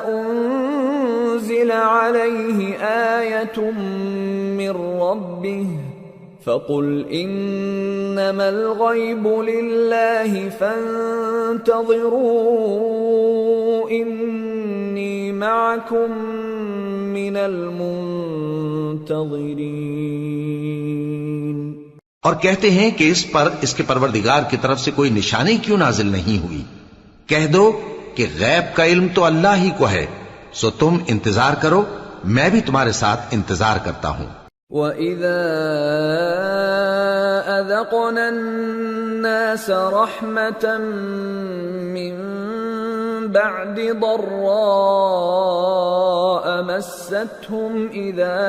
أُنزِلَ عَلَيْهِ آيَةٌ مِّن رَّبِّهِ فَقُلْ إِنَّمَا الْغَيْبُ لِلَّهِ فَانتَظِرُوا إِنِّي مَعَكُمْ مِنَ الْمُنتَظِرِينَ۔ اور کہتے ہیں کہ اس پر اس کے پروردگار کی طرف سے کوئی نشانی کیوں نازل نہیں ہوئی؟ کہہ دو کہ غیب کا علم تو اللہ ہی کو ہے، سو تم انتظار کرو، میں بھی تمہارے ساتھ انتظار کرتا ہوں۔ وَإِذَا أَذَقْنَا النَّاسَ رَحْمَةً مِّن بَعْدِ ضَرَّاءَ مَسَّتْهُمْ إِذَا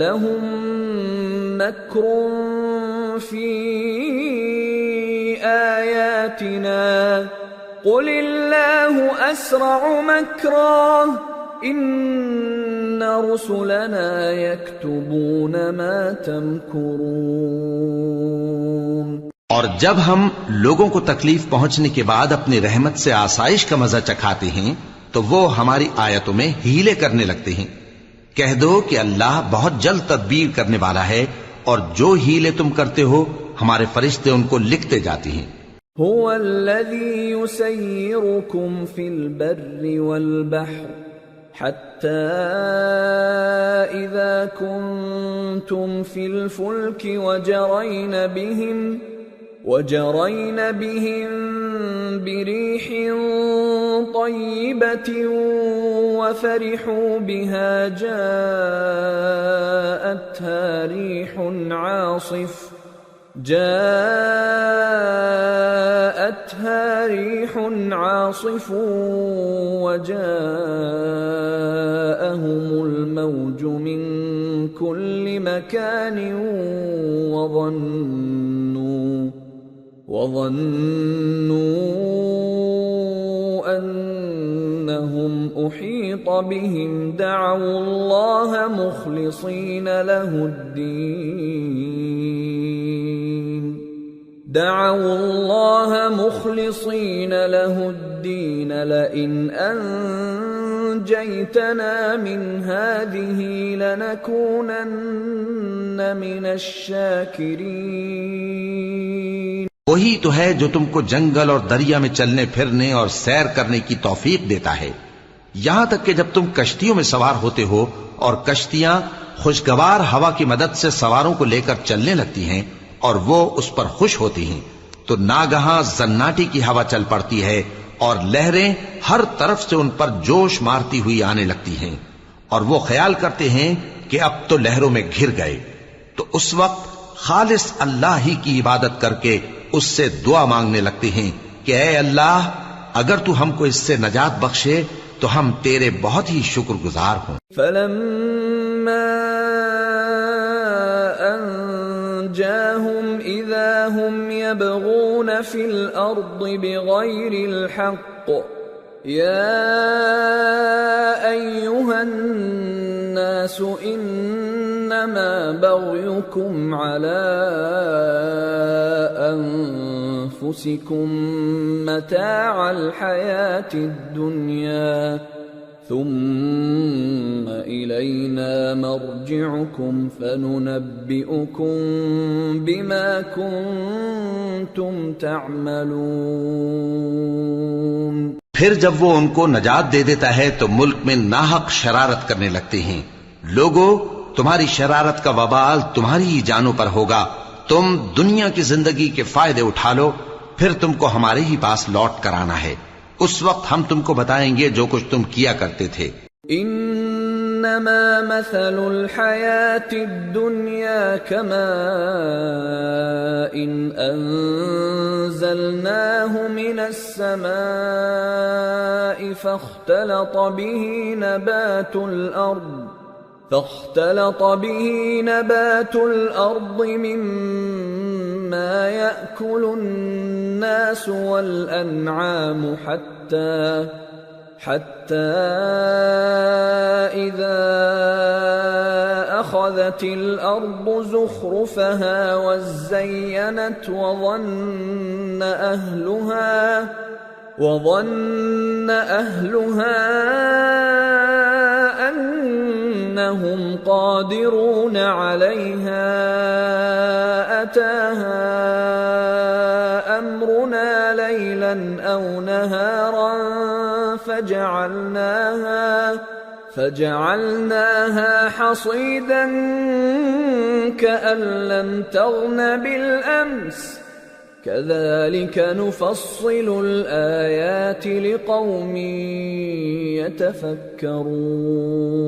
لَهُم مَّكْرٌ فِي آيَاتِنَا قُلِ اللَّهُ أَسْرَعُ مَكْرًا إِنَّ رُسُلَنَا يَكْتُبُونَ مَا تَمْكُرُونَ۔ اور جب ہم لوگوں کو تکلیف پہنچنے کے بعد اپنی رحمت سے آسائش کا مزہ چکھاتے ہیں تو وہ ہماری آیتوں میں ہیلے کرنے لگتے ہیں۔ کہہ دو کہ اللہ بہت جلد تدبیر کرنے والا ہے، اور جو ہیلے تم کرتے ہو ہمارے فرشتے ان کو لکھتے جاتے ہیں۔ هو الذي يسيركم في البر والبحر حتى إذا كنتم في الفلك وجرين بهم بريح طيبة وفرحوا بها جاءتها ريح عاصف وجاءهم الموج من كل مكان وظنوا أنهم أحيط بهم دعوا الله مخلصين له الدين لئن أنجيتنا من هذه لنكونن من الشاكرين۔ وہی تو ہے جو تم کو جنگل اور دریا میں چلنے پھرنے اور سیر کرنے کی توفیق دیتا ہے، یہاں تک کہ جب تم کشتیوں میں سوار ہوتے ہو اور کشتیاں خوشگوار ہوا کی مدد سے سواروں کو لے کر چلنے لگتی ہیں اور وہ اس پر خوش ہوتی ہیں، تو ناگہاں زناٹی کی ہوا چل پڑتی ہے اور لہریں ہر طرف سے ان پر جوش مارتی ہوئی آنے لگتی ہیں، اور وہ خیال کرتے ہیں کہ اب تو لہروں میں گھر گئے، تو اس وقت خالص اللہ ہی کی عبادت کر کے اس سے دعا مانگنے لگتے ہیں کہ اے اللہ، اگر تو ہم کو اس سے نجات بخشے تو ہم تیرے بہت ہی شکر گزار ہوں۔ فَلَمَّا أَنْجَاهُمْ إِذَا هُمْ يَبْغُونَ فِي الْأَرْضِ بِغَيْرِ الْحَقِّ يَا أَيُّهَا النَّاسُ إِنَّمَا بَغْيُكُمْ عَلَى أَنفُسِكُمْ مَتَاعَ الْحَيَاةِ الدُّنْيَا ثُمَّ إِلَيْنَا مَرْجِعُكُمْ فَنُنَبِّئُكُمْ بِمَا كُنْتُمْ تَعْمَلُونَ۔ پھر جب وہ ان کو نجات دے دیتا ہے تو ملک میں ناحق شرارت کرنے لگتے ہیں، لوگو تمہاری شرارت کا وبال تمہاری ہی جانوں پر ہوگا. تم دنیا کی زندگی کے فائدے اٹھا لو، پھر تم کو ہمارے ہی پاس لوٹ کر آنا ہے. اس وقت ہم تم کو بتائیں گے جو کچھ تم کیا کرتے تھے. انما مثل الحیات الدنیا كماء انزلناه من السماء فاختلط به نبات الأرض مما يأكل الناس والأنعام حتى إذا أخذت الأرض زخرفها وزينت وظن أهلها أنهم قادرون عليها أتاها أمرنا ليلا أو نهارا فجعلناها حصيدا كأن لم تغن بالأمس كذلك نفصل الآيات لقوم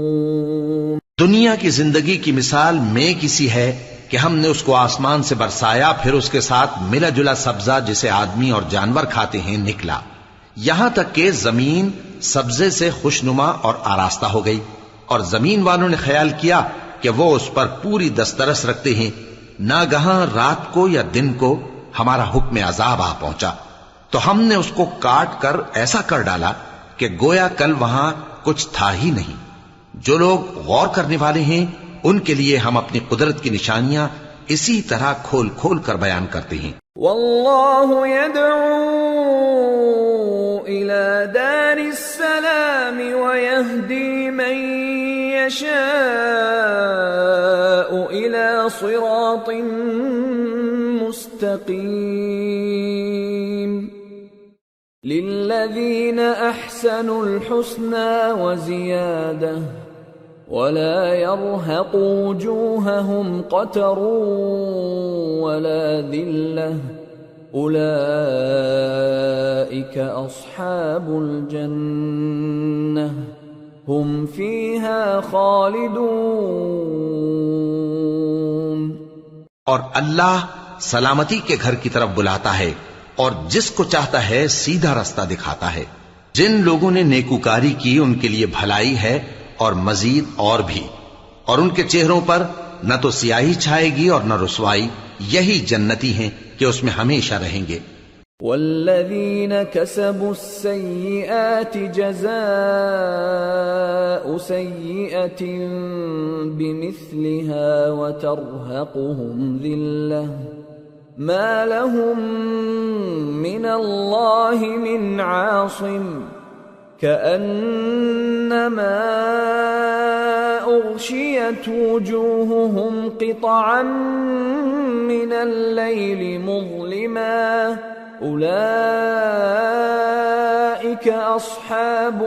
يتفكرون. دنیا کی زندگی کی مثال میں کسی ہے کہ ہم نے اس کو آسمان سے برسایا، پھر اس کے ساتھ ملا جلا سبزہ جسے آدمی اور جانور کھاتے ہیں نکلا، یہاں تک کہ زمین سبزے سے خوشنما اور آراستہ ہو گئی، اور زمین والوں نے خیال کیا کہ وہ اس پر پوری دسترس رکھتے ہیں. ناگہاں رات کو یا دن کو ہمارا حکم عذاب آ پہنچا تو ہم نے اس کو کاٹ کر ایسا کر ڈالا کہ گویا کل وہاں کچھ تھا ہی نہیں. جو لوگ غور کرنے والے ہیں ان کے لیے ہم اپنی قدرت کی نشانیاں اسی طرح کھول کھول کر بیان کرتے ہیں. واللہ يدعو إلى دار السلام ويهدي من يشاء إلى صراط مستقيم. للذين أحسنوا الحسنى وزيادة ولا يرهق وجوههم قتر ولا ذلة أولئك أصحاب الجنة هم فيها خالدون. اور اللہ سلامتی کے گھر کی طرف بلاتا ہے اور جس کو چاہتا ہے سیدھا رستہ دکھاتا ہے. جن لوگوں نے نیکوکاری کی ان کے لیے بھلائی ہے اور مزید اور بھی، اور ان کے چہروں پر نہ تو سیاہی چھائے گی اور نہ رسوائی. یہی جنتی ہیں کہ اس میں ہمیشہ رہیں گے. والذین كسبوا السیئات جزاء سیئة بمثلها وترهقهم ذلة ما لهم من الله من عاصم كأنما أغشيت وجوههم قطعا من الليل مظلما أولئك أصحاب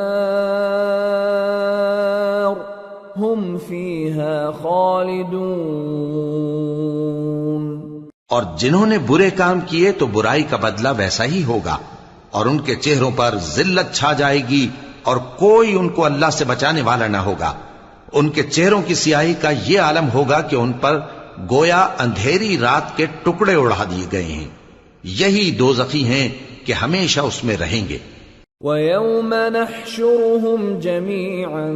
النار هم فيها خالدون. اور جنہوں نے برے کام کیے تو برائی کا بدلہ ویسا ہی ہوگا، اور ان کے چہروں پر ذلت چھا جائے گی اور کوئی ان کو اللہ سے بچانے والا نہ ہوگا. ان کے چہروں کی سیاہی کا یہ عالم ہوگا کہ ان پر گویا اندھیری رات کے ٹکڑے اڑا دیے گئے ہیں. یہی دوزخی ہیں کہ ہمیشہ اس میں رہیں گے. وَيَوْمَ نَحْشُرُهُمْ جَمِيعًا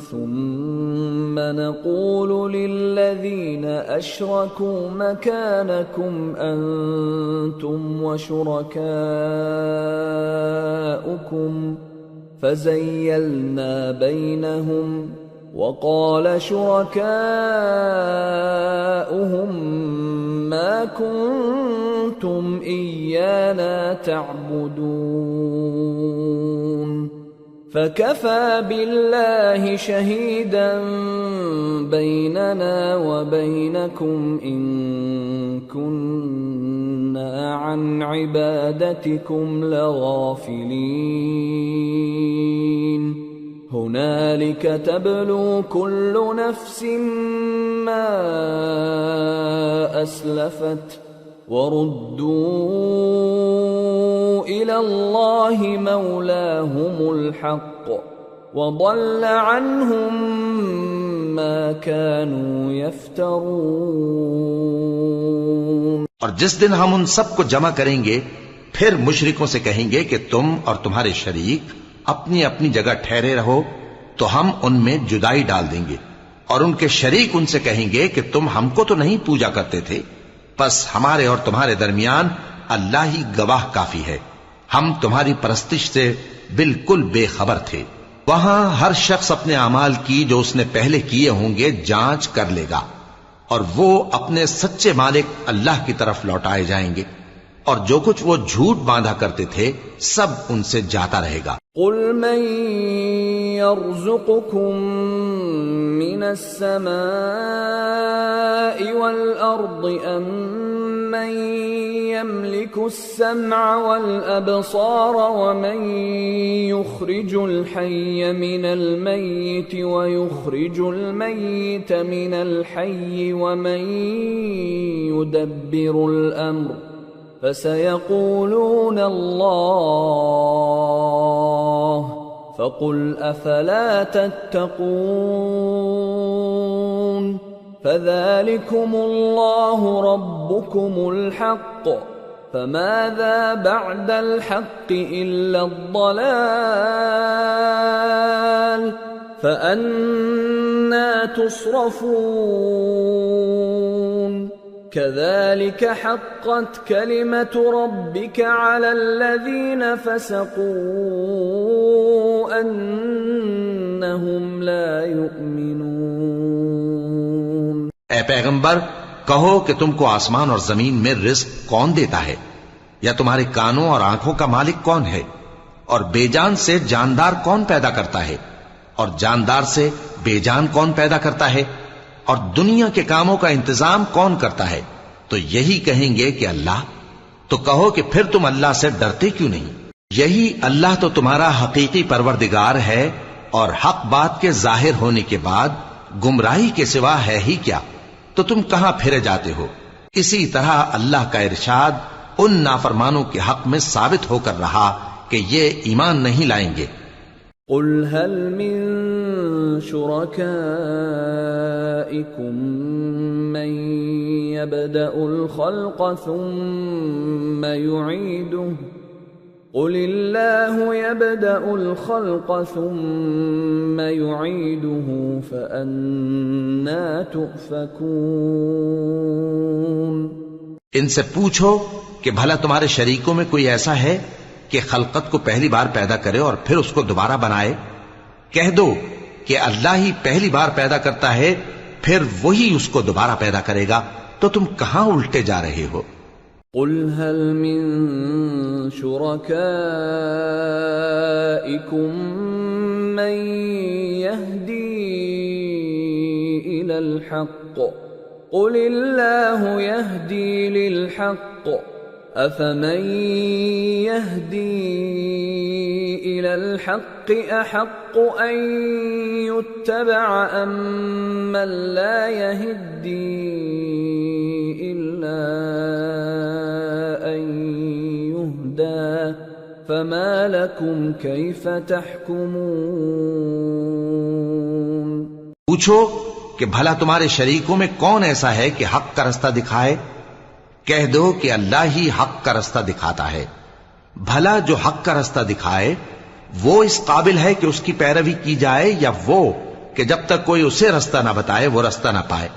ثُمَّ نَقُولُ لِلَّذِينَ أَشْرَكُوا مَكَانَكُمْ أَنْتُمْ وَشُرَكَاؤُكُمْ فَزَيَّلْنَا بَيْنَهُمْ وَقَالَ شُرَكَاؤُهُمْ مَا كُنْتُمْ إِيَّانَا تَعْبُدُونَ فَكَفَى بِاللَّهِ شَهِيدًا بَيْنَنَا وَبَيْنَكُمْ إِن كُنَّا عَنْ عِبَادَتِكُمْ لَغَافِلِينَ. هنالك تبلو كل نفس ما أسلفت وردوا إلى الله مولاهم الحق وضل عنهم ما كانوا يفترون۔ اور جس دن ہم ان سب کو جمع کریں گے پھر مشرکوں سے کہیں گے کہ تم اور تمہارے شریک اپنی اپنی جگہ ٹھہرے رہو تو ہم ان میں جدائی ڈال دیں گے، اور ان کے شریک ان سے کہیں گے کہ تم ہم کو تو نہیں پوجا کرتے تھے، بس ہمارے اور تمہارے درمیان اللہ ہی گواہ کافی ہے، ہم تمہاری پرستش سے بالکل بے خبر تھے۔ وہاں ہر شخص اپنے اعمال کی جو اس نے پہلے کیے ہوں گے جانچ کر لے گا، اور وہ اپنے سچے مالک اللہ کی طرف لوٹائے جائیں گے، اور جو کچھ وہ جھوٹ باندھا کرتے تھے سب ان سے جاتا رہے گا۔ قل من يرزقكم من السماء والأرض أم من يملك السمع والأبصار ومن يخرج الحي من الميت ويخرج الميت من الحي ومن يدبر الأمر فسيقولون الله فقل أفلا تتقون فذلكم الله ربكم الحق فماذا بعد الحق إلا الضلال فأنى تصرفون كذلك حقت كلمة ربك على الذين فسقوا أنهم لا يؤمنون۔ اے پیغمبر کہو کہ تم کو آسمان اور زمین میں رزق کون دیتا ہے، یا تمہارے کانوں اور آنکھوں کا مالک کون ہے، اور بے جان سے جاندار کون پیدا کرتا ہے، اور جاندار سے بے جان کون پیدا کرتا ہے، اور دنیا کے کاموں کا انتظام کون کرتا ہے؟ تو یہی کہیں گے کہ اللہ۔ تو کہو کہ پھر تم اللہ سے ڈرتے کیوں نہیں؟ یہی اللہ تو تمہارا حقیقی پروردگار ہے، اور حق بات کے ظاہر ہونے کے بعد گمراہی کے سوا ہے ہی کیا؟ تو تم کہاں پھرے جاتے ہو؟ اسی طرح اللہ کا ارشاد ان نافرمانوں کے حق میں ثابت ہو کر رہا کہ یہ ایمان نہیں لائیں گے۔ قل هل من شركائكم من يبدأ الخلق ثم يعيده قل الله يبدأ الخلق ثم يعيده فأنى تؤفكون۔ ان سے پوچھو کہ بھلا تمہارے شریکوں میں کوئی ایسا ہے کہ خلقت کو پہلی بار پیدا کرے اور پھر اس کو دوبارہ بنائے؟ کہہ دو کہ اللہ ہی پہلی بار پیدا کرتا ہے پھر وہی اس کو دوبارہ پیدا کرے گا، تو تم کہاں الٹے جا رہے ہو؟ قل هل من شركائكم من يهدي إلى الحق قل الله يهدي للحق أفمن يهدي إلى الحق أحق أن يتبع أم من لا يهدي إلا أن يهدى فما لكم كيف تحكمون۔ پوچھو کہ بھلا تمہارے شریکوں میں کون ایسا ہے کہ حق کا رستہ دکھائے؟ کہہ دو کہ اللہ ہی حق کا رستہ دکھاتا ہے۔ بھلا جو حق کا رستہ دکھائے وہ اس قابل ہے کہ اس کی پیروی کی جائے، یا وہ کہ جب تک کوئی اسے رستہ نہ بتائے وہ رستہ نہ پائے؟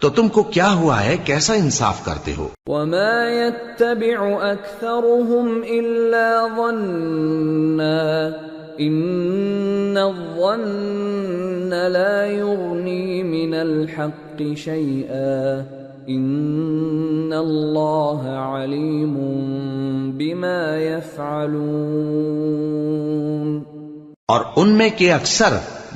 تو تم کو کیا ہوا ہے، کیسا انصاف کرتے ہو؟ وما يتبع أكثرهم إلا ظنا إن الظن لا يغني من الحق شيئا ان اللہ علیم بما یفعلون۔ اور ان میں کے اکثر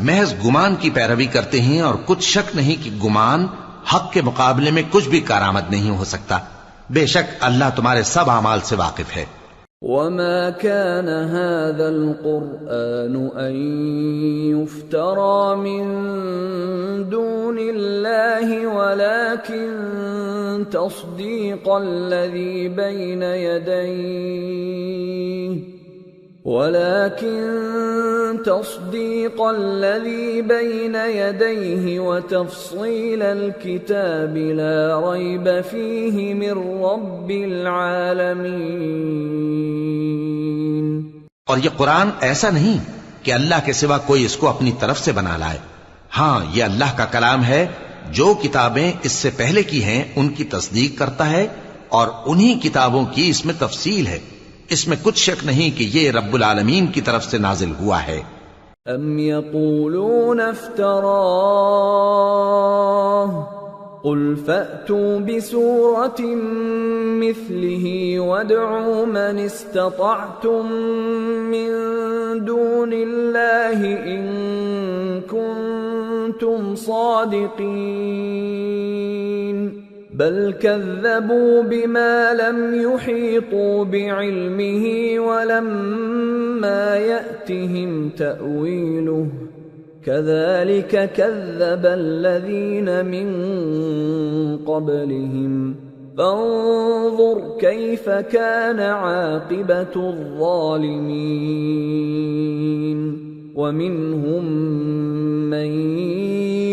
محض گمان کی پیروی کرتے ہیں، اور کچھ شک نہیں کہ گمان حق کے مقابلے میں کچھ بھی کارآمد نہیں ہو سکتا۔ بے شک اللہ تمہارے سب اعمال سے واقف ہے۔ وما كان هذا القرآن أن يفترى من دون الله ولكن تصديق الذي بين يديه وتفصيل الكتاب لا ريب فيه من رب العالمين. اور یہ قرآن ایسا نہیں کہ اللہ کے سوا کوئی اس کو اپنی طرف سے بنا لائے. ہاں یہ اللہ کا کلام ہے. جو کتابیں اس سے پہلے کی ہیں ان کی تصدیق کرتا ہے اور انہی کتابوں کی اس میں تفصیل ہے. اس میں کچھ شک نہیں کہ یہ رب العالمین کی طرف سے نازل ہوا ہے. ام یقولون افتراہ قل فأتوا بسورة مثله وادعوا من استطعتم من دون الله إن كنتم صادقين بل كذبوا بما لم يحيطوا بعلمه ولما يأتهم تأويله كذلك كذب الذين من قبلهم فانظر كيف كان عاقبة الظالمين ومنهم من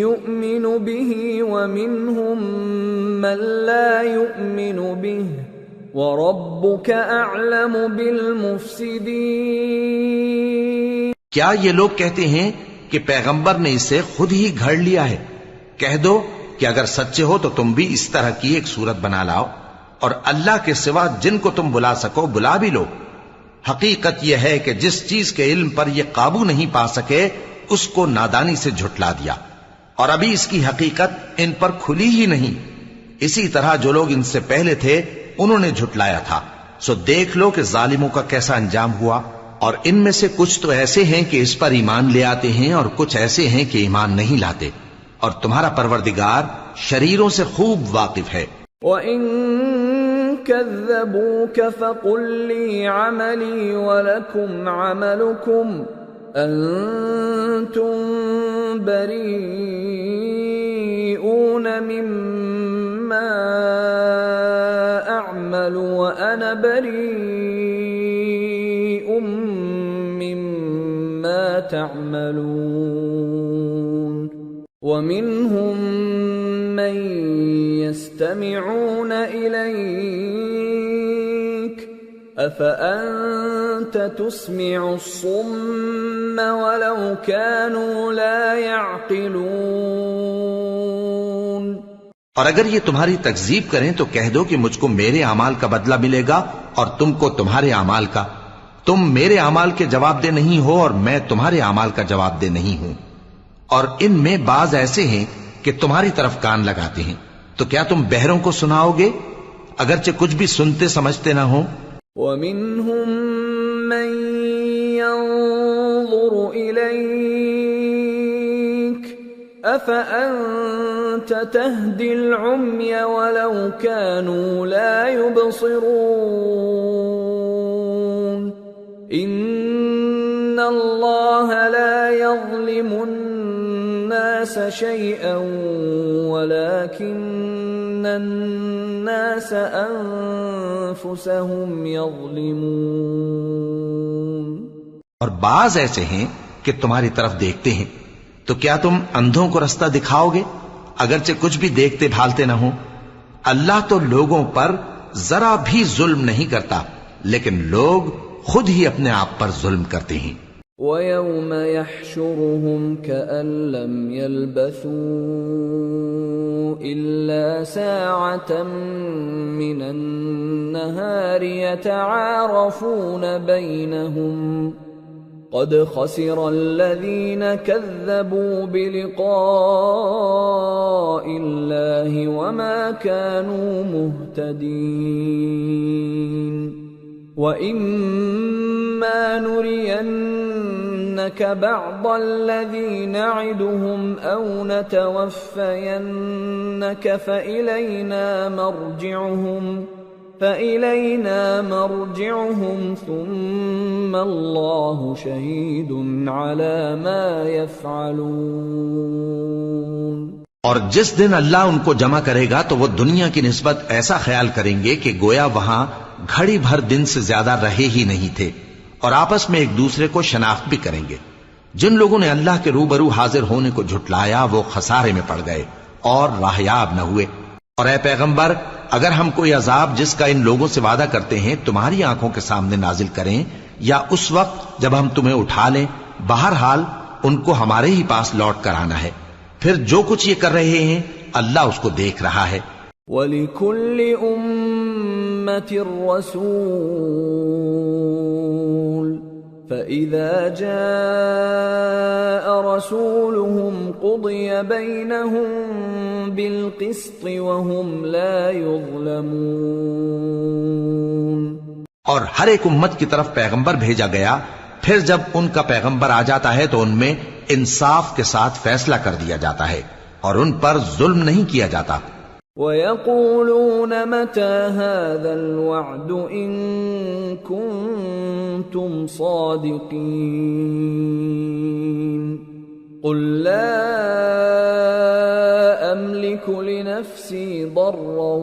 يؤمن به ومنهم من لا يؤمن به وَرَبُّكَ أَعْلَمُ بِالْمُفْسِدِينَ. کیا یہ لوگ کہتے ہیں کہ پیغمبر نے اسے خود ہی گھڑ لیا ہے؟ کہہ دو کہ اگر سچے ہو تو تم بھی اس طرح کی ایک صورت بنا لاؤ اور اللہ کے سوا جن کو تم بلا سکو بلا بھی لو. حقیقت یہ ہے کہ جس چیز کے علم پر یہ قابو نہیں پا سکے اس کو نادانی سے جھٹلا دیا اور ابھی اس کی حقیقت ان پر کھلی ہی نہیں. اسی طرح جو لوگ ان سے پہلے تھے انہوں نے جھٹلایا تھا. سو دیکھ لو کہ ظالموں کا کیسا انجام ہوا. اور ان میں سے کچھ تو ایسے ہیں کہ اس پر ایمان لے آتے ہیں اور کچھ ایسے ہیں کہ ایمان نہیں لاتے. اور تمہارا پروردگار شریروں سے خوب واقف ہے. وَإِن كَذَّبُوكَ فَقُل لِّي عَمَلِي وَلَكُمْ عَمَلُكُمْ أَنتُم بَرِيئُونَ مِمَّا أَعْمَلُ وَأَنَا بَرِيءٌ مِّمَّا تَعْمَلُونَ. وَمِنْهُمْ مَن يَسْتَمِعُونَ إِلَيْكَ أَفَأَنْتَ تُسْمِعُ الصُّمَّ وَلَوْ كَانُوا لَا يَعْقِلُونَ. اور اگر یہ تمہاری تکذیب کریں تو کہہ دو کہ مجھ کو میرے اعمال کا بدلہ ملے گا اور تم کو تمہارے اعمال کا. تم میرے اعمال کے جواب دہ نہیں ہو اور میں تمہارے اعمال کا جواب دہ نہیں ہوں. اور ان میں بعض ایسے ہیں کہ تمہاری طرف کان لگاتے ہیں. تو کیا تم بہروں کو سناؤ گے اگرچہ کچھ بھی سنتے سمجھتے نہ ہو؟ وَمِنْهُمْ مَنْ يَنظُرُ إِلَيْكَ أَفَأَنْتَ تَهْدِي الْعُمْيَ وَلَوْ كَانُوا لَا يُبْصِرُونَ. إِنَّ اللَّهَ لَا يَظْلِمُ النَّاسَ شَيْئًا وَلَكِنَّ النَّاسَ أَنفُسَهُمْ يَظْلِمُونَ. اور بعض ایسے ہیں کہ تمہاری طرف دیکھتے ہیں. تو کیا تم اندھوں کو رستہ دکھاؤ گے اگرچہ کچھ بھی دیکھتے بھالتے نہ ہو؟ اللہ تو لوگوں پر ذرا بھی ظلم نہیں کرتا لیکن لوگ خود ہی اپنے آپ پر ظلم کرتے ہیں. وَيَوْمَ يَحْشُرُهُمْ كَأَن لَّمْ يَلْبَثُوا إِلَّا سَاعَةً مِّنَ النَّهَارِ يَتَعَارَفُونَ بَيْنَهُمْ قَدْ خَسِرَ الَّذِينَ كَذَّبُوا بِلِقَاءِ اللَّهِ وَمَا كَانُوا مُهْتَدِينَ. وَإِمَّا نُرِيَنَّكَ بَعْضَ الَّذِي نَعِدُهُمْ أَوْ نَتَوَفَّيَنَّكَ فَإِلَيْنَا مَرْجِعُهُمْ فإلينا مرجعهم ثم الله شهيد على ما يفعلون۔ اور جس دن اللہ ان کو جمع کرے گا تو وہ دنیا کی نسبت ایسا خیال کریں گے کہ گویا وہاں گھڑی بھر دن سے زیادہ رہے ہی نہیں تھے، اور آپس میں ایک دوسرے کو شناخت بھی کریں گے۔ جن لوگوں نے اللہ کے روبرو حاضر ہونے کو جھٹلایا وہ خسارے میں پڑ گئے اور راہیاب نہ ہوئے۔ اور اے پیغمبر، اگر ہم کوئی عذاب جس کا ان لوگوں سے وعدہ کرتے ہیں تمہاری آنکھوں کے سامنے نازل کریں یا اس وقت جب ہم تمہیں اٹھا لیں، بہرحال ان کو ہمارے ہی پاس لوٹ کر آنا ہے، پھر جو کچھ یہ کر رہے ہیں اللہ اس کو دیکھ رہا ہے۔ وَلِكُلِّ أُمَّةٍ رَسُولٌ فَإِذَا جَاءَ رَسُولُهُمْ قُضِيَ بَيْنَهُم بِالْقِسْطِ وَهُمْ لَا يُظْلَمُونَ۔ اور ہر ایک امت کی طرف پیغمبر بھیجا گیا، پھر جب ان کا پیغمبر آ جاتا ہے تو ان میں انصاف کے ساتھ فیصلہ کر دیا جاتا ہے اور ان پر ظلم نہیں کیا جاتا۔ وَيَقُولُونَ مَتَى هَذَا الْوَعْدُ إِن كُنتُمْ صَادِقِينَ قُل لَّا أَمْلِكُ لِنَفْسِي ضَرًّا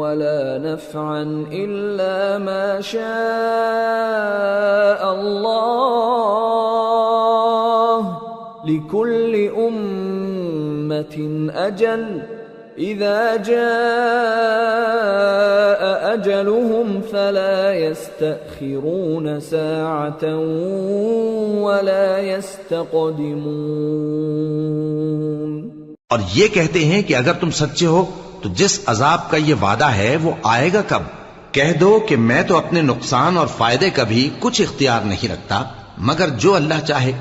وَلَا نَفْعًا إِلَّا مَا شَاءَ اللَّهُ لِكُلِّ أُمَّةٍ أَجَلٌ إِذَا جَاءَ أَجَلُهُمْ فَلَا يَسْتَأْخِرُونَ سَاعَةً وَلَا يَسْتَقْدِمُونَ۔ اور یہ کہتے ہیں کہ اگر تم سچے ہو تو جس عذاب کا یہ وعدہ ہے وہ آئے گا کب؟ کہہ دو کہ میں تو اپنے نقصان اور فائدے کا بھی کچھ اختیار نہیں رکھتا مگر جو اللہ چاہے۔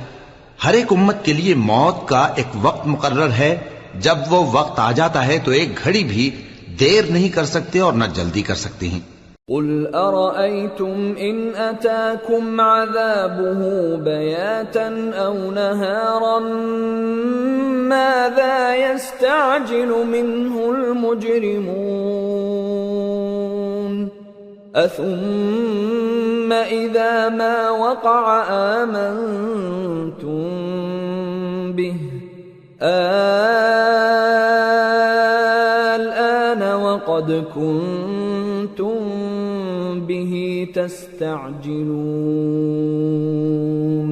ہر ایک امت کے لیے موت کا ایک وقت مقرر ہے، جب وہ وقت آ جاتا ہے تو ایک گھڑی بھی دیر نہیں کر سکتے اور نہ جلدی کر سکتے ہیں۔ قُلْ أَرَأَيْتُمْ إِنْ أَتَاكُمْ عَذَابُهُ بَيَاتًا أَوْ نَهَارًا مَاذَا يَسْتَعْجِلُ مِنْهُ الْمُجْرِمُونَ أَثُمَّ إِذَا مَا وَقَعَ آمَنْتُمْ بِهِ الآن وقد كنتم به تستعجلون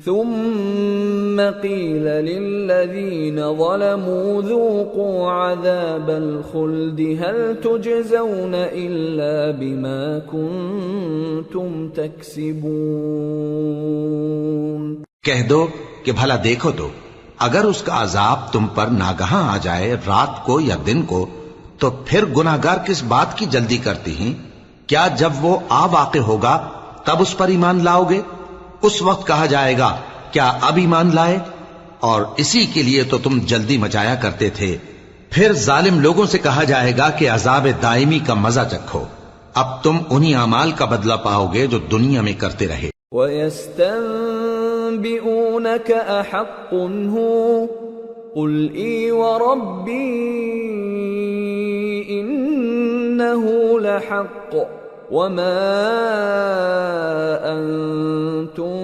ثم قيل للذين ظلموا ذوقوا عذاب الخلد هل تجزون إلا بما كنتم تكسبون۔ کہہ دو کہ بھلا دیکھو تو اگر اس کا عذاب تم پر ناگہاں آ جائے رات کو یا دن کو تو پھر گناہگار کس بات کی جلدی کرتی ہیں؟ کیا جب وہ آ واقع ہوگا تب اس پر ایمان لاؤ گے؟ اس وقت کہا جائے گا کیا اب ایمان لائے؟ اور اسی کے لیے تو تم جلدی مچایا کرتے تھے۔ پھر ظالم لوگوں سے کہا جائے گا کہ عذاب دائمی کا مزہ چکھو، اب تم انہی اعمال کا بدلہ پاؤ گے جو دنیا میں کرتے رہے۔ وَيَسْتَنبِئُونَكَ أَحَقٌّ هُوَ قُلْ إِي وَرَبِّي إِنَّهُ لَحَقٌّ وَمَا أَنْتُمْ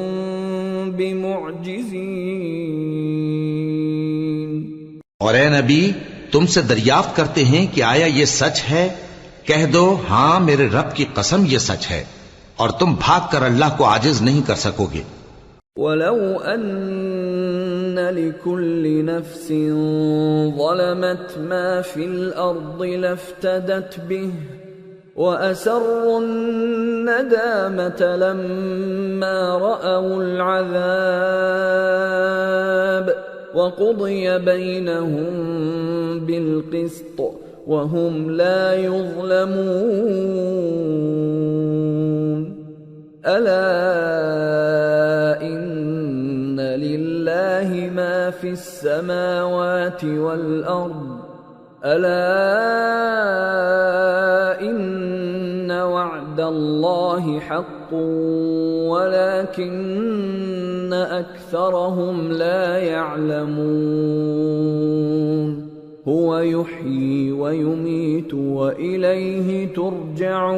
بِمُعْجِزِينَ۔ اور اے نبی تم سے دریافت کرتے ہیں کہ آیا یہ سچ ہے؟ کہہ دو ہاں میرے رب کی قسم یہ سچ ہے، اور تم بھاگ کر اللہ کو عاجز نہیں کر سکو گے۔ وَلَوْ أَنَّ لِكُلِّ نَفْسٍ ظَلَمَتْ مَا فِي الْأَرْضِ لَافْتَدَتْ بِهِ وَأَسَرُّوا النَّدَامَةَ لَمَّا رَأَوُا الْعَذَابَ وَقُضِيَ بَيْنَهُم بِالْقِسْطِ وَهُمْ لَا يُظْلَمُونَ۔ أَلَا إِنَّ لِلَّهِ مَا فِي السَّمَاوَاتِ وَالْأَرْضِ أَلَا إِنَّ وَعْدَ اللَّهِ حَقٌّ وَلَكِنَّ أَكْثَرَهُمْ لَا يَعْلَمُونَ۔ هو يحيي ويميت وإليه ترجعون۔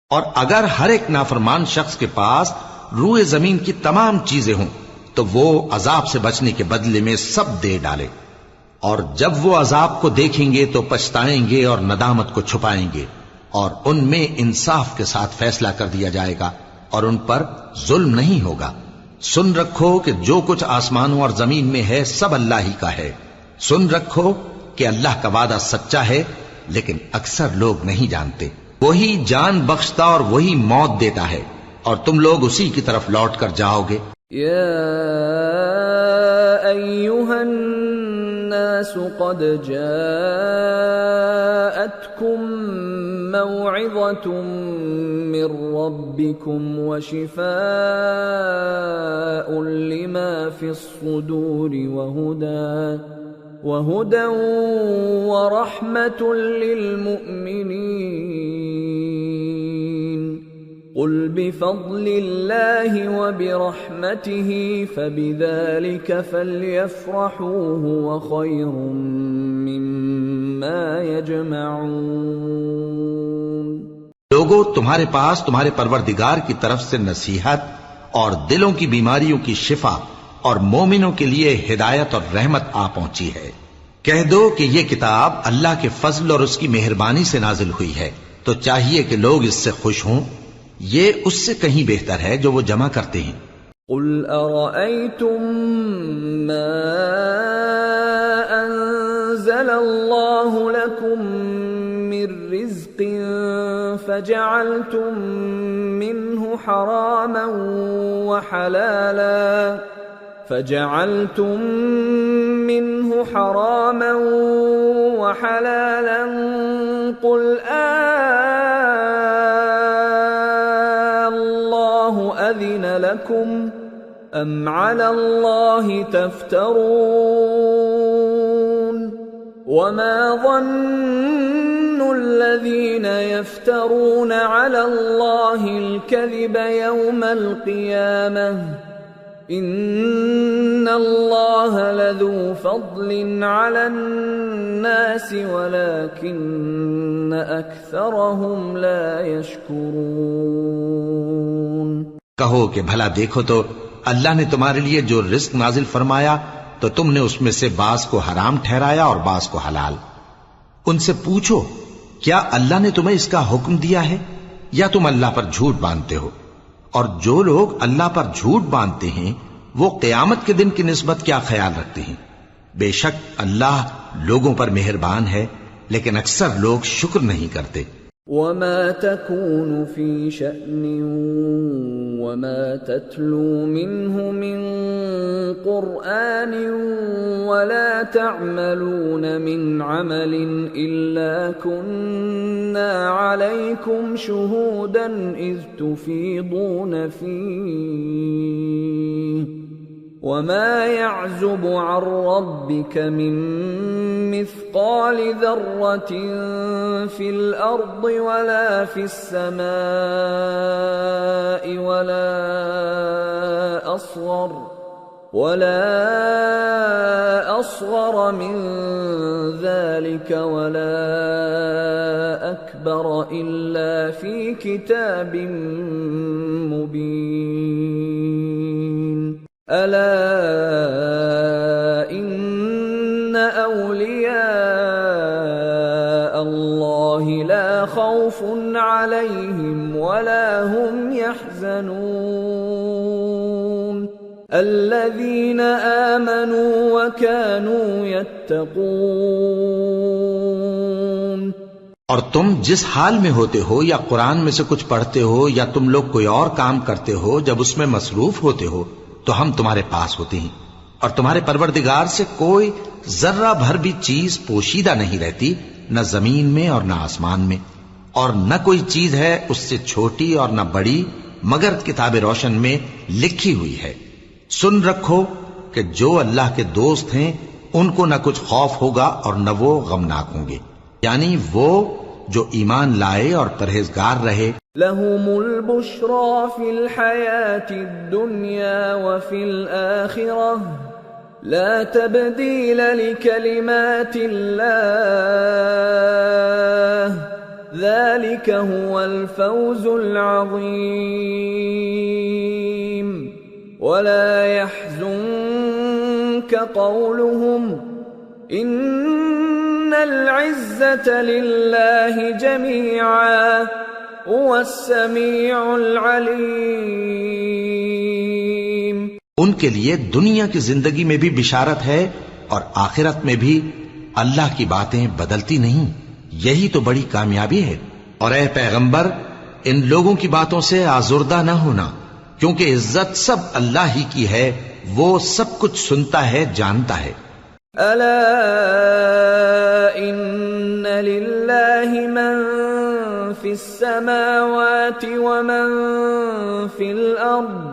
اور اگر ہر ایک نافرمان شخص کے پاس روئے زمین کی تمام چیزیں ہوں تو وہ عذاب سے بچنے کے بدلے میں سب دے ڈالے، اور جب وہ عذاب کو دیکھیں گے تو پچھتائیں گے اور ندامت کو چھپائیں گے، اور ان میں انصاف کے ساتھ فیصلہ کر دیا جائے گا اور ان پر ظلم نہیں ہوگا۔ سن رکھو کہ جو کچھ آسمانوں اور زمین میں ہے سب اللہ ہی کا ہے۔ سن رکھو کہ اللہ کا وعدہ سچا ہے، لیکن اکثر لوگ نہیں جانتے۔ وہی جان بخشتا اور وہی موت دیتا ہے، اور تم لوگ اسی کی طرف لوٹ کر جاؤ گے۔ یا ایھا الناس قد جاءتکم موعظة من ربکم وشفاء لما فی الصدور وهدى ورحمة للمؤمنين۔ قل بفضل الله وبرحمته فبذلك فليفرحوا هو خير مما يجمعون۔ لوگو، تمہارے پاس تمہارے پروردگار کی طرف سے نصیحت اور دلوں کی بیماریوں کی شفا اور مومنوں کے لیے ہدایت اور رحمت آ پہنچی ہے۔ کہہ دو کہ یہ کتاب اللہ کے فضل اور اس کی مہربانی سے نازل ہوئی ہے، تو چاہیے کہ لوگ اس سے خوش ہوں۔ یہ اس سے کہیں بہتر ہے جو وہ جمع کرتے ہیں۔ قل ارأيتم ما انزل الله لكم من رزق فجعلتم منه حراما وحلالا قل الله أذن لكم أم على الله تفترون؟ وما ظن الذين يفترون على الله الكذب يوم القيامة إن الله لذو فضل على الناس ولكن أكثرهم لا يشكرون۔ کہو کہ بھلا دیکھو تو اللہ نے تمہارے لیے جو رزق نازل فرمایا تو تم نے اس میں سے بعض کو حرام ٹھہرایا اور بعض کو حلال۔ ان سے پوچھو کیا اللہ نے تمہیں اس کا حکم دیا ہے یا تم اللہ پر جھوٹ باندھتے ہو؟ اور جو لوگ اللہ پر جھوٹ باندھتے ہیں وہ قیامت کے دن کی نسبت کیا خیال رکھتے ہیں؟ بے شک اللہ لوگوں پر مہربان ہے، لیکن اکثر لوگ شکر نہیں کرتے۔ وما تكون في شأن وما تتلو منه من قرآن ولا تعملون من عمل إلا كنا عليكم شهودا إذ تفيضون فيه وما يعزب عن ربك من مثقال ذرة في الأرض ولا في السماء ولا أصغر من ذلك ولا أكبر إلا في كتاب مبين۔ ألا إن أولياء الله لا خوف عليهم ولا هم يحزنون الذين آمنوا وكانوا يتقون۔ اور تم جس حال میں ہوتے ہو یا قرآن میں سے کچھ پڑھتے ہو یا تم لوگ کوئی اور کام کرتے ہو، جب اس میں مصروف ہوتے ہو تو ہم تمہارے پاس ہوتے ہیں، اور تمہارے پروردگار سے کوئی ذرہ بھر بھی چیز پوشیدہ نہیں رہتی، نہ زمین میں اور نہ آسمان میں، اور نہ کوئی چیز ہے اس سے چھوٹی اور نہ بڑی مگر کتاب روشن میں لکھی ہوئی ہے۔ سن رکھو کہ جو اللہ کے دوست ہیں ان کو نہ کچھ خوف ہوگا اور نہ وہ غمناک ہوں گے، یعنی وہ جو ایمان لائے اور پرہیزگار رہے۔ لهم البشرى في الحياة الدنيا وفي الآخرة لا تبديل لكلمات الله ذلك هو الفوز العظيم ولا يحزنك قولهم إن العزة لله جميعا هو السميع العليم. ان کے لیے دنیا کی زندگی میں بھی بشارت ہے اور آخرت میں بھی اللہ کی باتیں بدلتی نہیں. یہی تو بڑی کامیابی ہے. اور اے پیغمبر ان لوگوں کی باتوں سے آزردہ نہ ہونا کیونکہ عزت سب اللہ ہی کی ہے. وہ سب کچھ سنتا ہے جانتا ہے. الا ان للہ من فی السماوات ومن فی الارض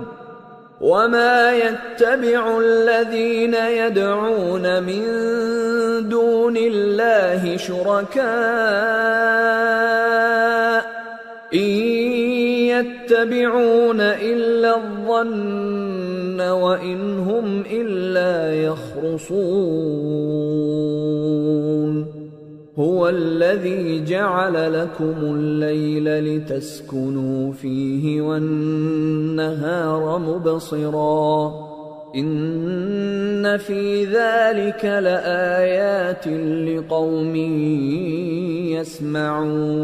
وما يتبع الذين يدعون من دون الله شركاء إن يتبعون إلا الظن وإن هم إلا يخرصون. هو الذي جعل لكم الليل لتسكنوا فيه والنهار مبصرا إن في ذلك لآيات لقوم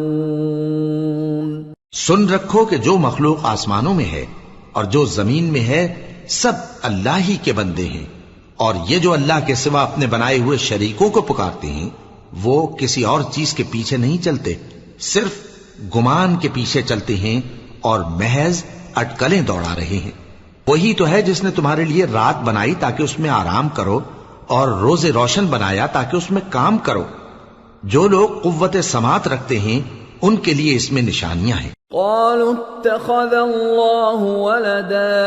يسمعون. سن رکھو کہ جو مخلوق آسمانوں میں ہے اور جو زمین میں ہے سب اللہ ہی کے بندے ہیں. اور یہ جو اللہ کے سوا اپنے بنائے ہوئے شریکوں کو پکارتے ہیں وہ کسی اور چیز کے پیچھے نہیں چلتے، صرف گمان کے پیچھے چلتے ہیں اور محض اٹکلیں دوڑا رہے ہیں. وہی تو ہے جس نے تمہارے لیے رات بنائی تاکہ اس میں آرام کرو اور روز روشن بنایا تاکہ اس میں کام کرو. جو لوگ قوت سماعت رکھتے ہیں ان کے لیے اس میں نشانیاں ہیں. قالوا اتخذ الله ولدا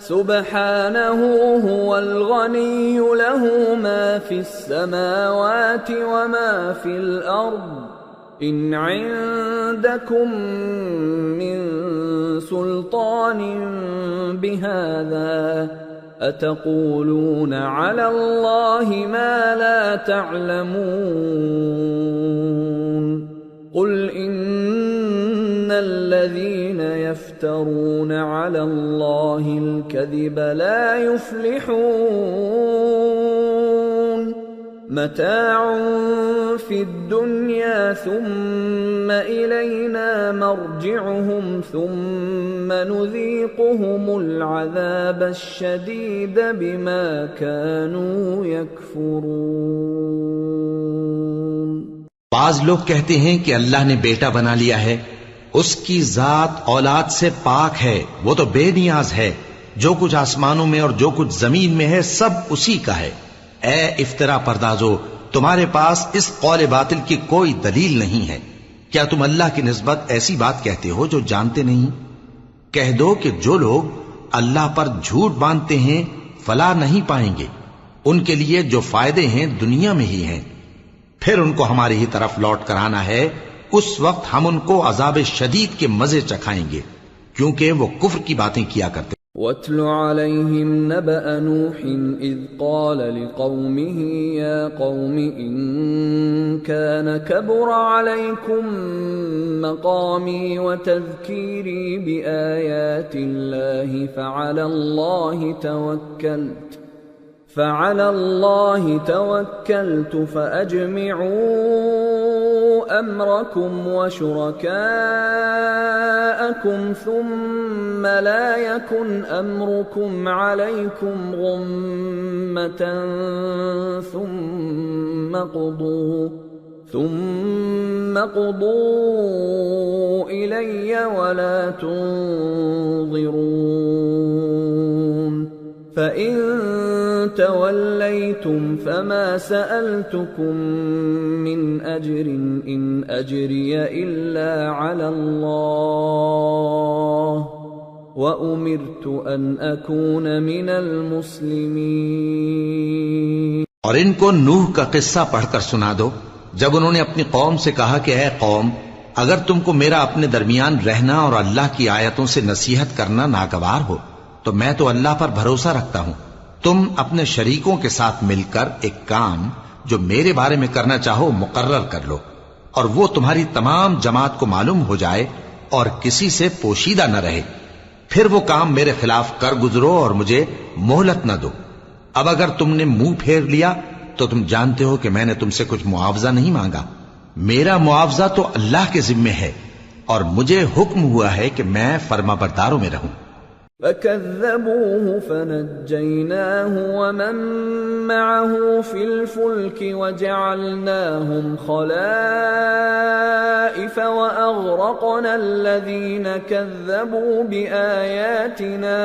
سبحانه هو الغني له ما في السماوات وما في الأرض إن عندكم من سلطان بهذا أتقولون على الله ما لا تعلمون. قل إن الذين يفترون على الله الكذب لا يفلحون. متاع في الدنيا ثم إلينا مرجعهم ثم نذيقهم العذاب الشديد بما كانوا يكفرون. بعض لوگ کہتے ہیں کہ اللہ نے بیٹا بنا لیا ہے. اس کی ذات اولاد سے پاک ہے، وہ تو بے نیاز ہے. جو کچھ آسمانوں میں اور جو کچھ زمین میں ہے سب اسی کا ہے. اے افترا پردازو، تمہارے پاس اس قول باطل کی کوئی دلیل نہیں ہے. کیا تم اللہ کی نسبت ایسی بات کہتے ہو جو جانتے نہیں؟ کہہ دو کہ جو لوگ اللہ پر جھوٹ باندھتے ہیں فلاح نہیں پائیں گے. ان کے لیے جو فائدے ہیں دنیا میں ہی ہیں، پھر ان کو ہماری ہی طرف لوٹ کر آنا ہے. اس وقت ہم ان کو عذاب شدید کے مزے چکھائیں گے کیونکہ وہ کفر کی باتیں کیا کرتے. وَاتْلُ عَلَيْهِمْ نَبَأَ نُوحٍ إِذْ قَالَ لِقَوْمِهِ يَا قَوْمِ إِن كَانَ كَبُرَ عَلَيْكُمْ مَقَامِي وَتَذْكِيرِي بِآيَاتِ اللَّهِ فعلى الله توكلت فأجمعوا أمركم وشركاءكم ثم لا يكن أمركم عليكم غمة ثم قضوا إلي ولا تنظرون. فَإِن تَوَلَّيْتُمْ فَمَا سَأَلْتُكُمْ مِنْ أَجْرٍ إِنْ أَجْرِيَ إِلَّا عَلَى اللَّهِ وَأُمِرْتُ أَنْ أَكُونَ مِنَ الْمُسْلِمِينَ. اور ان کو نوح کا قصہ پڑھ کر سنا دو جب انہوں نے اپنی قوم سے کہا کہ اے قوم، اگر تم کو میرا اپنے درمیان رہنا اور اللہ کی آیتوں سے نصیحت کرنا ناگوار ہو تو میں تو اللہ پر بھروسہ رکھتا ہوں، تم اپنے شریکوں کے ساتھ مل کر ایک کام جو میرے بارے میں کرنا چاہو مقرر کر لو، اور وہ تمہاری تمام جماعت کو معلوم ہو جائے اور کسی سے پوشیدہ نہ رہے، پھر وہ کام میرے خلاف کر گزرو اور مجھے مہلت نہ دو۔ اب اگر تم نے منہ پھیر لیا تو تم جانتے ہو کہ میں نے تم سے کچھ معاوضہ نہیں مانگا، میرا معاوضہ تو اللہ کے ذمے ہے، اور مجھے حکم ہوا ہے کہ میں فرما برداروں میں رہوں۔ فَكَذَّبُوهُ فَنَجَّيْنَاهُ وَمَن مَّعَهُ فِي الْفُلْكِ وَجَعَلْنَاهُمْ خَلَائِفَ وَأَغْرَقْنَا الَّذِينَ كَذَّبُوا بِآيَاتِنَا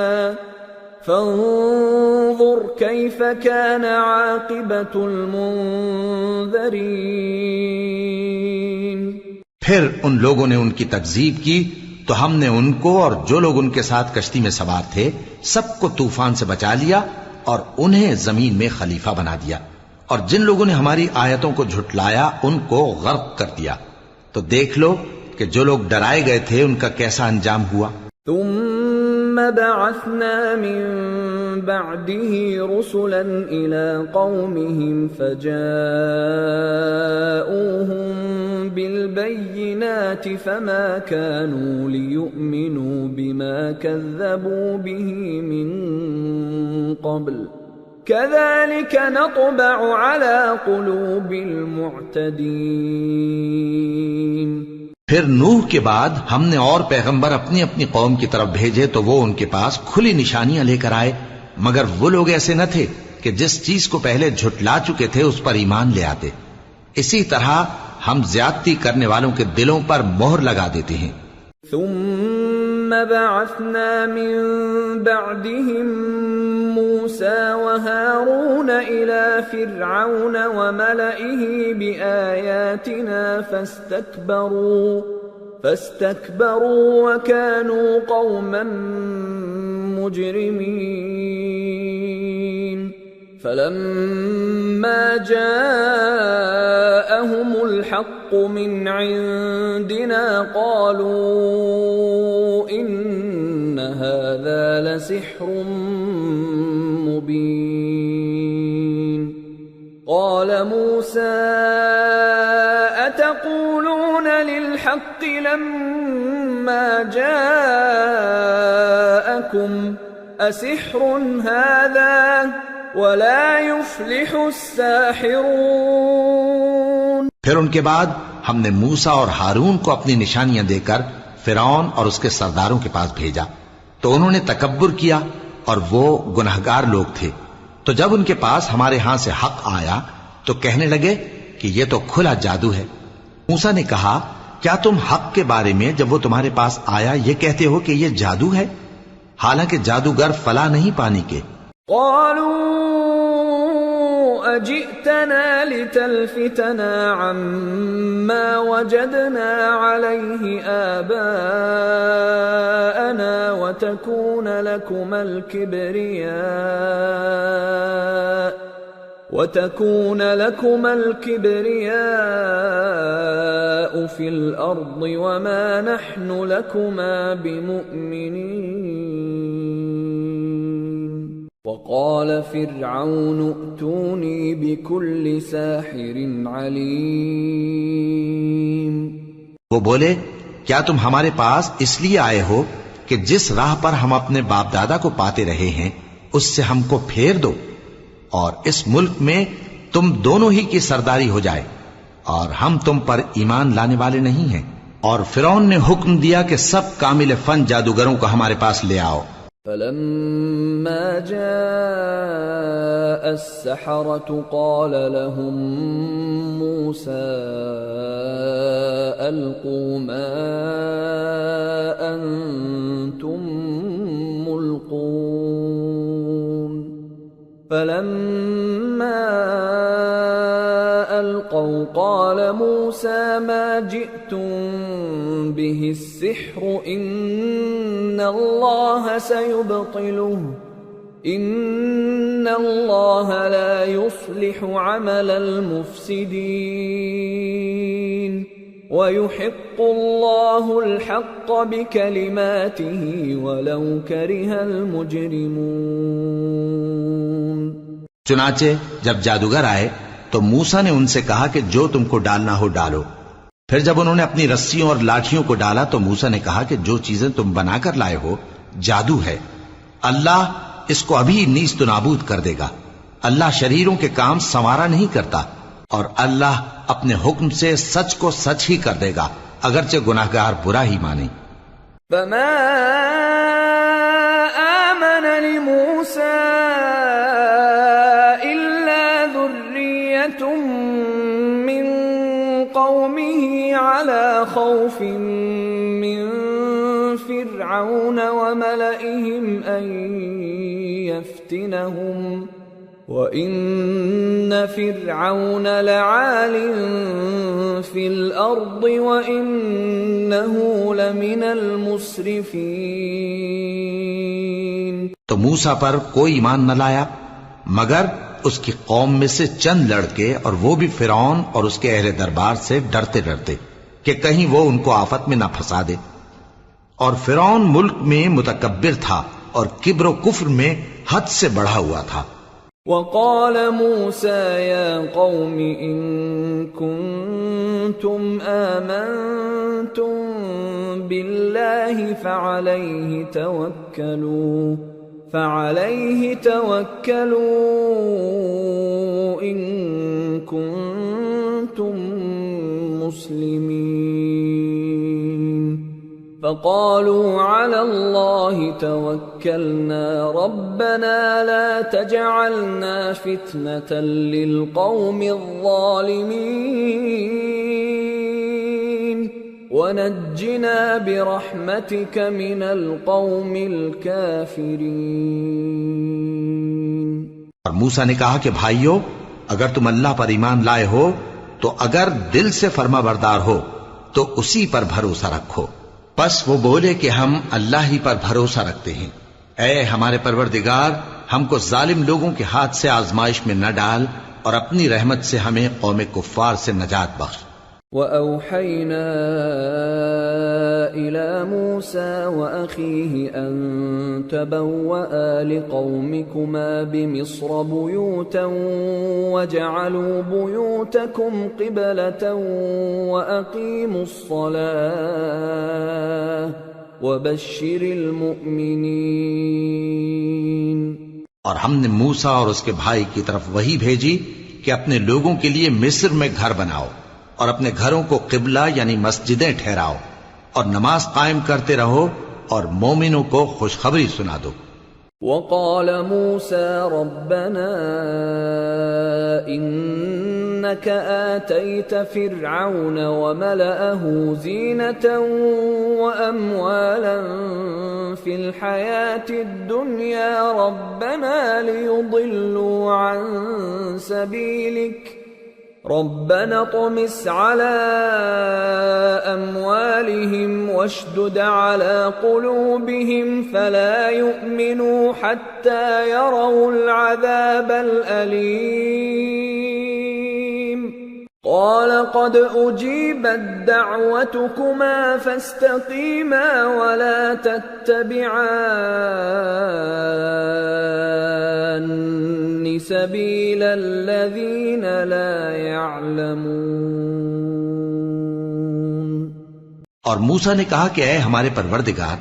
فَانظُرْ كَيْفَ كَانَ عَاقِبَةُ الْمُنذَرِينَ۔ پھر ان لوگوں نے ان کی تکذیب کی تو ہم نے ان کو اور جو لوگ ان کے ساتھ کشتی میں سوار تھے سب کو طوفان سے بچا لیا اور انہیں زمین میں خلیفہ بنا دیا، اور جن لوگوں نے ہماری آیتوں کو جھٹلایا ان کو غرق کر دیا۔ تو دیکھ لو کہ جو لوگ ڈرائے گئے تھے ان کا کیسا انجام ہوا۔ ثم بعثنا من بعده رسلا إلى قومهم فجاءوهم بالبينات فما كانوا ليؤمنوا بما كذبوا به من قبل كذلك نطبع على قلوب المعتدين۔ پھر نوح کے بعد ہم نے اور پیغمبر اپنی اپنی قوم کی طرف بھیجے تو وہ ان کے پاس کھلی نشانیاں لے کر آئے، مگر وہ لوگ ایسے نہ تھے کہ جس چیز کو پہلے جھٹلا چکے تھے اس پر ایمان لے آتے۔ اسی طرح ہم زیادتی کرنے والوں کے دلوں پر مہر لگا دیتے ہیں۔ ثم بعثنا من بعدهم موسى وهارون إلى فرعون وملئه بآياتنا فاستكبروا وكانوا قوما مجرمين۔ فلما جاءهم الحق من عندنا قالوا إن هذا لسحر مبين۔ قال موسى أتقولون للحق لما جاءكم أسحر هذا ولا يفلح الساحرون۔ پھر ان کے بعد ہم نے موسیٰ اور ہارون کو اپنی نشانیاں دے کر فرعون اور اس کے سرداروں کے پاس بھیجا، تو انہوں نے تکبر کیا اور وہ گنہگار لوگ تھے۔ تو جب ان کے پاس ہمارے ہاں سے حق آیا تو کہنے لگے کہ یہ تو کھلا جادو ہے۔ موسیٰ نے کہا کیا تم حق کے بارے میں جب وہ تمہارے پاس آیا یہ کہتے ہو کہ یہ جادو ہے، حالانکہ جادوگر فلاح نہیں پانی کے؟ قالوا أجئتنا لتلفتنا عما وجدنا عليه آباءنا وتكون لكما الكبرياء في الأرض وما نحن لكما بمؤمنين۔ وقال فرعون ائتوني بكل ساحر عليم۔ وہ بولے کیا تم ہمارے پاس اس لیے آئے ہو کہ جس راہ پر ہم اپنے باپ دادا کو پاتے رہے ہیں اس سے ہم کو پھیر دو، اور اس ملک میں تم دونوں ہی کی سرداری ہو جائے، اور ہم تم پر ایمان لانے والے نہیں ہیں۔ اور فرعون نے حکم دیا کہ سب کامل فن جادوگروں کو ہمارے پاس لے آؤ۔ فلما جاء السحرة قال لهم موسى ألقوا ما أنتم ملقون۔ فلما ألقوا قال موسى ما جئتم به السحر إن الله سيبطله إن الله لا يصلح عمل المفسدين ويحق الله الحق بكلماته ولو كره المجرمون۔ چنانچہ جب جادوگر آئے تو موسیٰ نے ان سے کہا کہ جو تم کو ڈالنا ہو ڈالو۔ پھر جب انہوں نے اپنی رسیوں اور لاٹھیوں کو ڈالا تو موسیٰ نے کہا کہ جو چیزیں تم بنا کر لائے ہو جادو ہے، اللہ اس کو ابھی نیست و نابود کر دے گا۔ اللہ شریروں کے کام سنوارا نہیں کرتا، اور اللہ اپنے حکم سے سچ کو سچ ہی کر دے گا، اگرچہ گناہگار برا ہی مانے۔ فما آمن لموسى إلا ذرية من قومه على خوف من فرعون وملئهم أن يفتنهم وَإِنَّ فِرْعَوْنَ لَعَالٍ فِي الْأَرْضِ وَإِنَّهُ لَمِنَ الْمُسْرِفِينَ۔ تو موسیٰ پر کوئی ایمان نہ لایا مگر اس کی قوم میں سے چند لڑکے، اور وہ بھی فرعون اور اس کے اہل دربار سے ڈرتے ڈرتے کہ کہیں وہ ان کو آفت میں نہ پھنسا دے۔ اور فرعون ملک میں متکبر تھا اور کبر و کفر میں حد سے بڑھا ہوا تھا۔ وقال موسى يا قوم إن كنتم آمنتم بالله فعليه توكلوا إن كنتم مسلمين۔ فقالوا على الله توكلنا ربنا لا تجعلنا فتنة للقوم الظالمين ونجنا برحمتك من القوم الكافرين۔ اور موسیٰ نے کہا کہ بھائیو، اگر تم اللہ پر ایمان لائے ہو تو اگر دل سے فرما بردار ہو تو اسی پر بھروسہ رکھو۔ پس وہ بولے کہ ہم اللہ ہی پر بھروسہ رکھتے ہیں۔ اے ہمارے پروردگار، ہم کو ظالم لوگوں کے ہاتھ سے آزمائش میں نہ ڈال، اور اپنی رحمت سے ہمیں قوم کفار سے نجات بخش۔ وَأَوْحَيْنَا إِلَى مُوسَى وَأَخِيهِ أَن تَبَوَّآ لِقَوْمِكُمَا بِمِصْرَ بُيُوتًا وَاجْعَلُوا بُيُوتَكُمْ قِبْلَةً وَأَقِيمُوا الصَّلَاةَ وَبَشِّرِ الْمُؤْمِنِينَ۔ اور ہم نے موسیٰ اور اس کے بھائی کی طرف وحی بھیجی کہ اپنے لوگوں کے لیے مصر میں گھر بناؤ، اور اپنے گھروں کو قبلہ یعنی مسجدیں ٹھہراؤ، اور نماز قائم کرتے رہو، اور مومنوں کو خوشخبری سنا دو۔ وقال موسى ربنا إنك آتيت فرعون وملأه زينة وأموالا في الحياة الدنيا ربنا ليضلوا عن سبيلك ربنا اطمس على أموالهم واشدد على قلوبهم فلا يؤمنوا حتى يروا العذاب الأليم قال قد أجيبت دعوتكما فاستقيما ولا تتبعان سبيل الذين لا يعلمون۔ اور موسیٰ نے کہا کہ اے ہمارے پروردگار،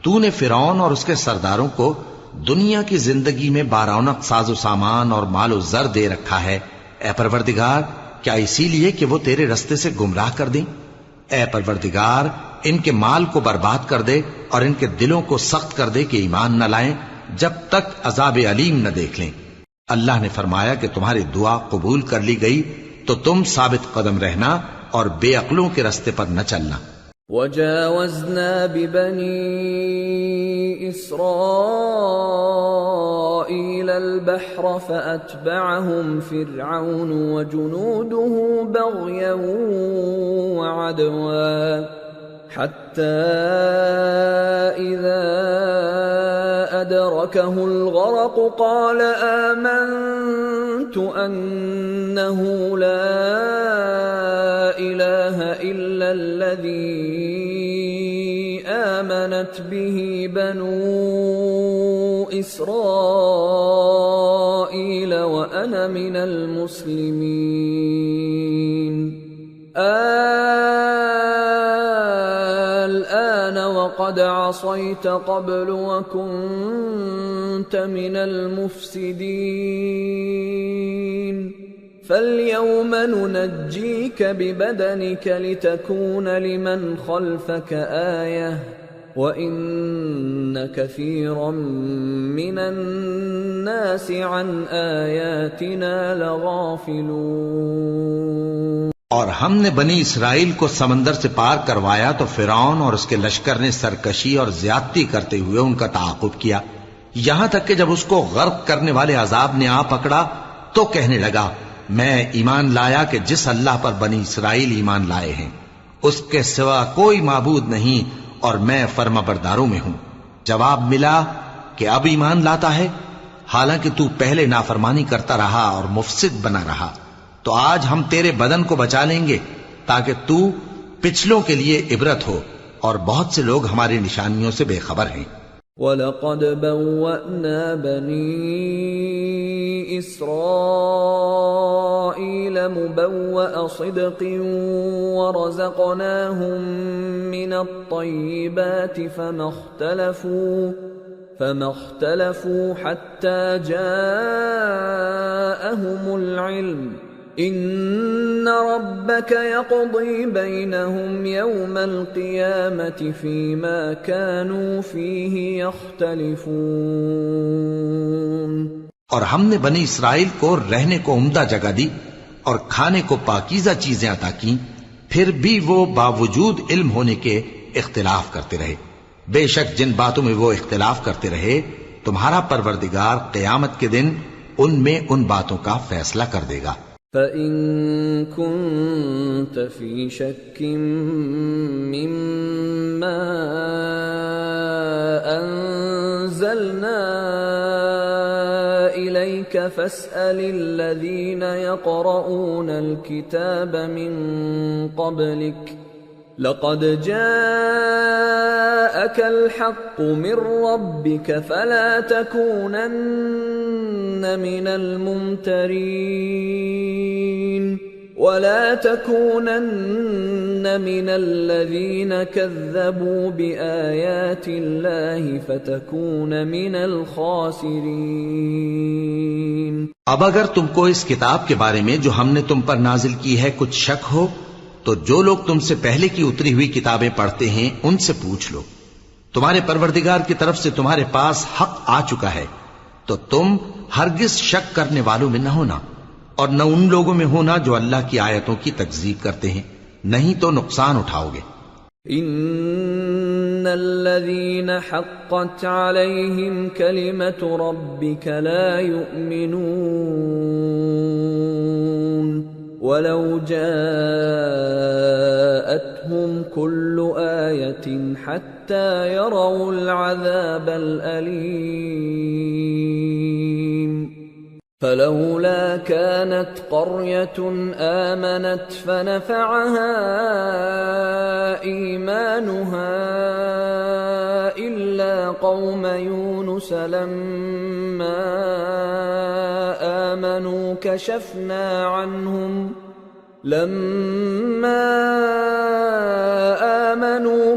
تو نے فرعون اور اس کے سرداروں کو دنیا کی زندگی میں بارونق ساز و سامان اور مال و زر دے رکھا ہے، اے پروردگار کیا اسی لیے کہ وہ تیرے رستے سے گمراہ کر دیں؟ اے پروردگار ان کے مال کو برباد کر دے اور ان کے دلوں کو سخت کر دے کہ ایمان نہ لائیں جب تک عذاب علیم نہ دیکھ لیں۔ اللہ نے فرمایا کہ تمہاری دعا قبول کر لی گئی تو تم ثابت قدم رہنا اور بے عقلوں کے رستے پر نہ چلنا۔ وَجَاوَزْنَا بِبَنِي إِسْرَائِيلَ الْبَحْرَ فَأَتْبَعَهُمْ فِرْعَوْنُ وَجُنُودُهُ بَغْيًا وَعَدْوًا حَتَّى إِذَا أَدْرَكَهُ الْغَرَقُ قَالَ آمَنْتُ أَنَّهُ لَا إِلَهَ إِلَّا الَّذِي آمنت به بنو إسرائيل وأنا من المسلمين الآن وقد عصيت قبل وكنت من المفسدين فاليوم ننجيك ببدنك لتكون لمن خلفك آية وَإِنَّ كَثِيرًا مِّنَ النَّاسِ عَنْ آيَاتِنَا لَغَافِلُونَ۔ اور ہم نے بنی اسرائیل کو سمندر سے پار کروایا تو فرعون اور اس کے لشکر نے سرکشی اور زیادتی کرتے ہوئے ان کا تعاقب کیا، یہاں تک کہ جب اس کو غرق کرنے والے عذاب نے آ پکڑا تو کہنے لگا میں ایمان لایا کہ جس اللہ پر بنی اسرائیل ایمان لائے ہیں اس کے سوا کوئی معبود نہیں اور میں فرما برداروں میں ہوں۔ جواب ملا کہ اب ایمان لاتا ہے حالانکہ تو پہلے نافرمانی کرتا رہا اور مفسد بنا رہا، تو آج ہم تیرے بدن کو بچا لیں گے تاکہ تو پچھلوں کے لیے عبرت ہو، اور بہت سے لوگ ہماری نشانیوں سے بے خبر ہیں۔ وَلَقَدْ بَوَّأْنَا بَنِي إِسْرَائِيلَ مُبَوَّأَ صِدْقٍ وَرَزَقْنَاهُم مِّنَ الطَّيِّبَاتِ فَمَا اخْتَلَفُوا حَتَّى جَاءَهُمُ الْعِلْمُ إِنَّ رَبَّكَ يَقْضِي بَيْنَهُمْ يَوْمَ الْقِيَامَةِ فِيمَا كَانُوا فِيهِ يَخْتَلِفُونَ۔ اور ہم نے بنی اسرائیل کو رہنے کو عمدہ جگہ دی اور کھانے کو پاکیزہ چیزیں عطا کیں، پھر بھی وہ باوجود علم ہونے کے اختلاف کرتے رہے۔ بے شک جن باتوں میں وہ اختلاف کرتے رہے تمہارا پروردگار قیامت کے دن ان میں ان باتوں کا فیصلہ کر دے گا۔ فَإِن كُنتَ فِي شَكٍّ مِّمَّا أَنزَلْنَا إِلَيْكَ فَاسْأَلِ الَّذِينَ يَقْرَؤُونَ الْكِتَابَ مِن قَبْلِكَ لَقَدْ جَاءَكَ الْحَقُّ مِن رَّبِّكَ فَلَا تَكُونَنَّ مِنَ الْمُمْتَرِينَ وَلَا تَكُونَنَّ مِنَ الَّذِينَ كَذَّبُوا بِآيَاتِ اللَّهِ فَتَكُونَ مِنَ الْخَاسِرِينَ۔ اب اگر تم کو اس کتاب کے بارے میں جو ہم نے تم پر نازل کی ہے کچھ شک ہو تو جو لوگ تم سے پہلے کی اتری ہوئی کتابیں پڑھتے ہیں ان سے پوچھ لو، تمہارے پروردگار کی طرف سے تمہارے پاس حق آ چکا ہے تو تم ہرگز شک کرنے والوں میں نہ ہونا، اور نہ ان لوگوں میں ہونا جو اللہ کی آیتوں کی تکذیب کرتے ہیں، نہیں تو نقصان اٹھاؤ گے۔ ان الذين حقت عليهم كلمة ربك لا يؤمنون ولو جاءتهم كل آية حتى يروا العذاب الأليم فلولا كانت قرية آمنت فنفعها إيمانها إلا قوم يونس لما آمنوا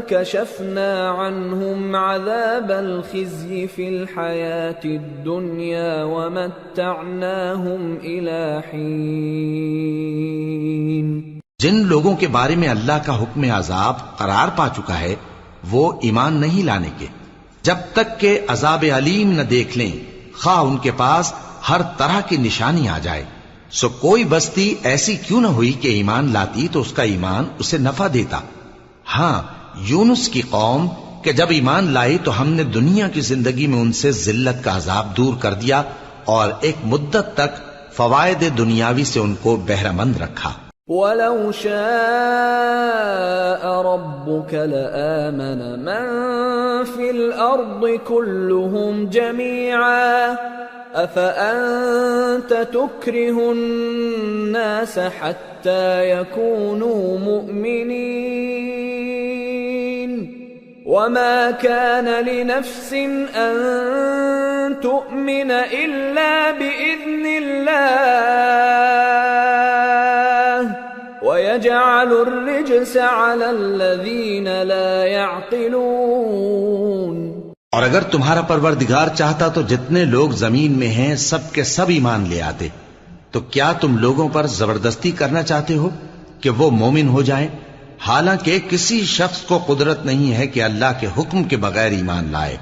كشفنا عنهم عذاب الخزي في الحياة الدنيا ومتعناهم إلى حين۔ جن لوگوں کے بارے میں اللہ کا حکم عذاب قرار پا چکا ہے وہ ایمان نہیں لانے کے جب تک کہ عذاب علیم نہ دیکھ لیں، خواہ ان کے پاس ہر طرح کی نشانی آ جائے۔ سو کوئی بستی ایسی کیوں نہ ہوئی کہ ایمان لاتی تو اس کا ایمان اسے نفع دیتا۔ ہاں، یونس کی قوم کہ جب ایمان لائی تو ہم نے دنیا کی زندگی میں ان سے ذلت کا عذاب دور کر دیا اور ایک مدت تک فوائد دنیاوی سے ان کو بہرہ مند رکھا۔ وَلَوْ شَاءَ رَبُّكَ لَآمَنَ مَن فِي الْأَرْضِ كُلُّهُمْ جَمِيعًا أَفَأَنْتَ تُكْرِهُ النَّاسَ حَتَّى يَكُونُوا مُؤْمِنِينَ وما كان لنفس أن تؤمن إلا بإذن الله ويجعل الرجس على الذين لا يعقلون۔ اور اگر تمہارا پروردگار چاہتا تو جتنے لوگ زمین میں ہیں سب کے سب ایمان لے آتے، تو کیا تم لوگوں پر زبردستی کرنا چاہتے ہو کہ وہ مومن ہو جائیں؟ حالانکہ کسی شخص کو قدرت نہیں ہے کہ اللہ کے حکم کے بغیر ایمان لائے،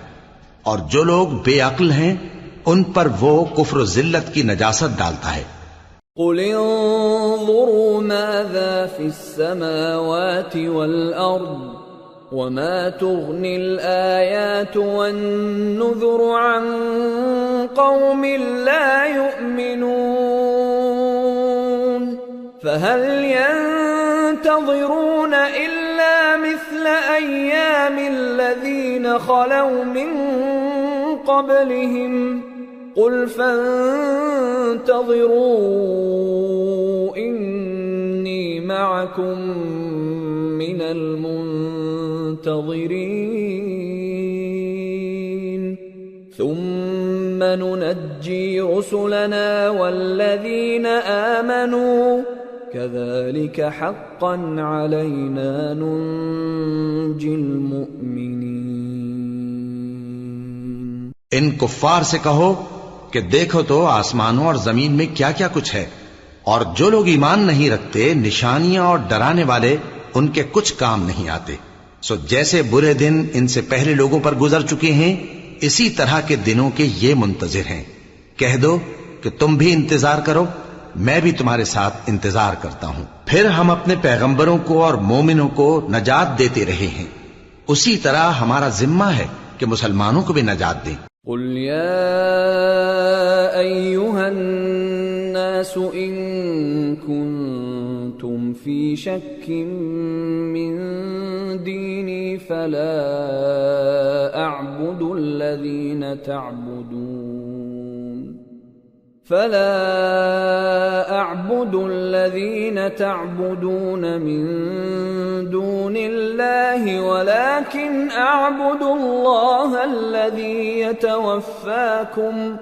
اور جو لوگ بے عقل ہیں ان پر وہ کفر و ذلت کی نجاست ڈالتا ہے۔ قل انظروا ماذا في السماوات والأرض وما تغني الآيات والنذر عن قوم لا يؤمنون فهل ينتظرون إلا مثل أيام الذين خلوا من قبلهم قل فانتظروا إني معكم من المنتظرين ثم ننجي رسلنا والذين آمنوا كذلك حقا علينا ننجي المؤمنين۔ ان کفار سے کہو کہ دیکھو تو آسمانوں اور زمین میں کیا کیا کچھ ہے، اور جو لوگ ایمان نہیں رکھتے نشانیاں اور ڈرانے والے ان کے کچھ کام نہیں آتے، سو جیسے برے دن ان سے پہلے لوگوں پر گزر چکے ہیں اسی طرح کے دنوں کے یہ منتظر ہیں۔ کہہ دو کہ تم بھی انتظار کرو، میں بھی تمہارے ساتھ انتظار کرتا ہوں۔ پھر ہم اپنے پیغمبروں کو اور مومنوں کو نجات دیتے رہے ہیں، اسی طرح ہمارا ذمہ ہے کہ مسلمانوں کو بھی نجات دیں۔ قل يا أيها الناس إن كنتم في شك من ديني فلا أعبد الذين تعبدون من دون الله ولكن أعبد الله الذي يتوفاكم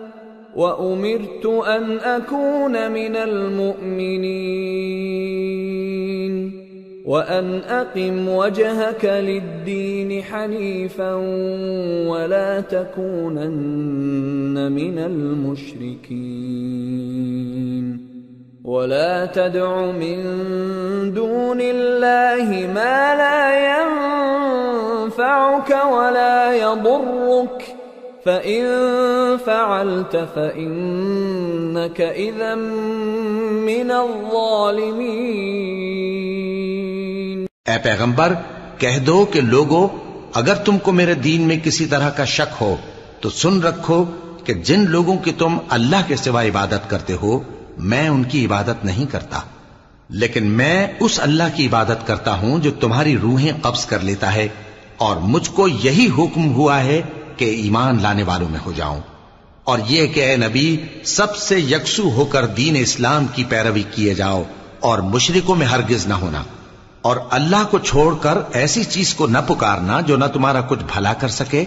وأمرت أن أكون من المؤمنين وأن أقم وجهك للدين حنيفا ولا تكونن من المشركين ولا تدع من دون الله ما لا ينفعك ولا يضرك فإن فعلت فإنك إذا من الظالمين۔ اے پیغمبر کہہ دو کہ لوگو اگر تم کو میرے دین میں کسی طرح کا شک ہو تو سن رکھو کہ جن لوگوں کی تم اللہ کے سوا عبادت کرتے ہو میں ان کی عبادت نہیں کرتا، لیکن میں اس اللہ کی عبادت کرتا ہوں جو تمہاری روحیں قبض کر لیتا ہے، اور مجھ کو یہی حکم ہوا ہے کہ ایمان لانے والوں میں ہو جاؤں، اور یہ کہ اے نبی سب سے یکسو ہو کر دین اسلام کی پیروی کیے جاؤ اور مشرکوں میں ہرگز نہ ہونا، اور اللہ کو چھوڑ کر ایسی چیز کو نہ پکارنا جو نہ تمہارا کچھ بھلا کر سکے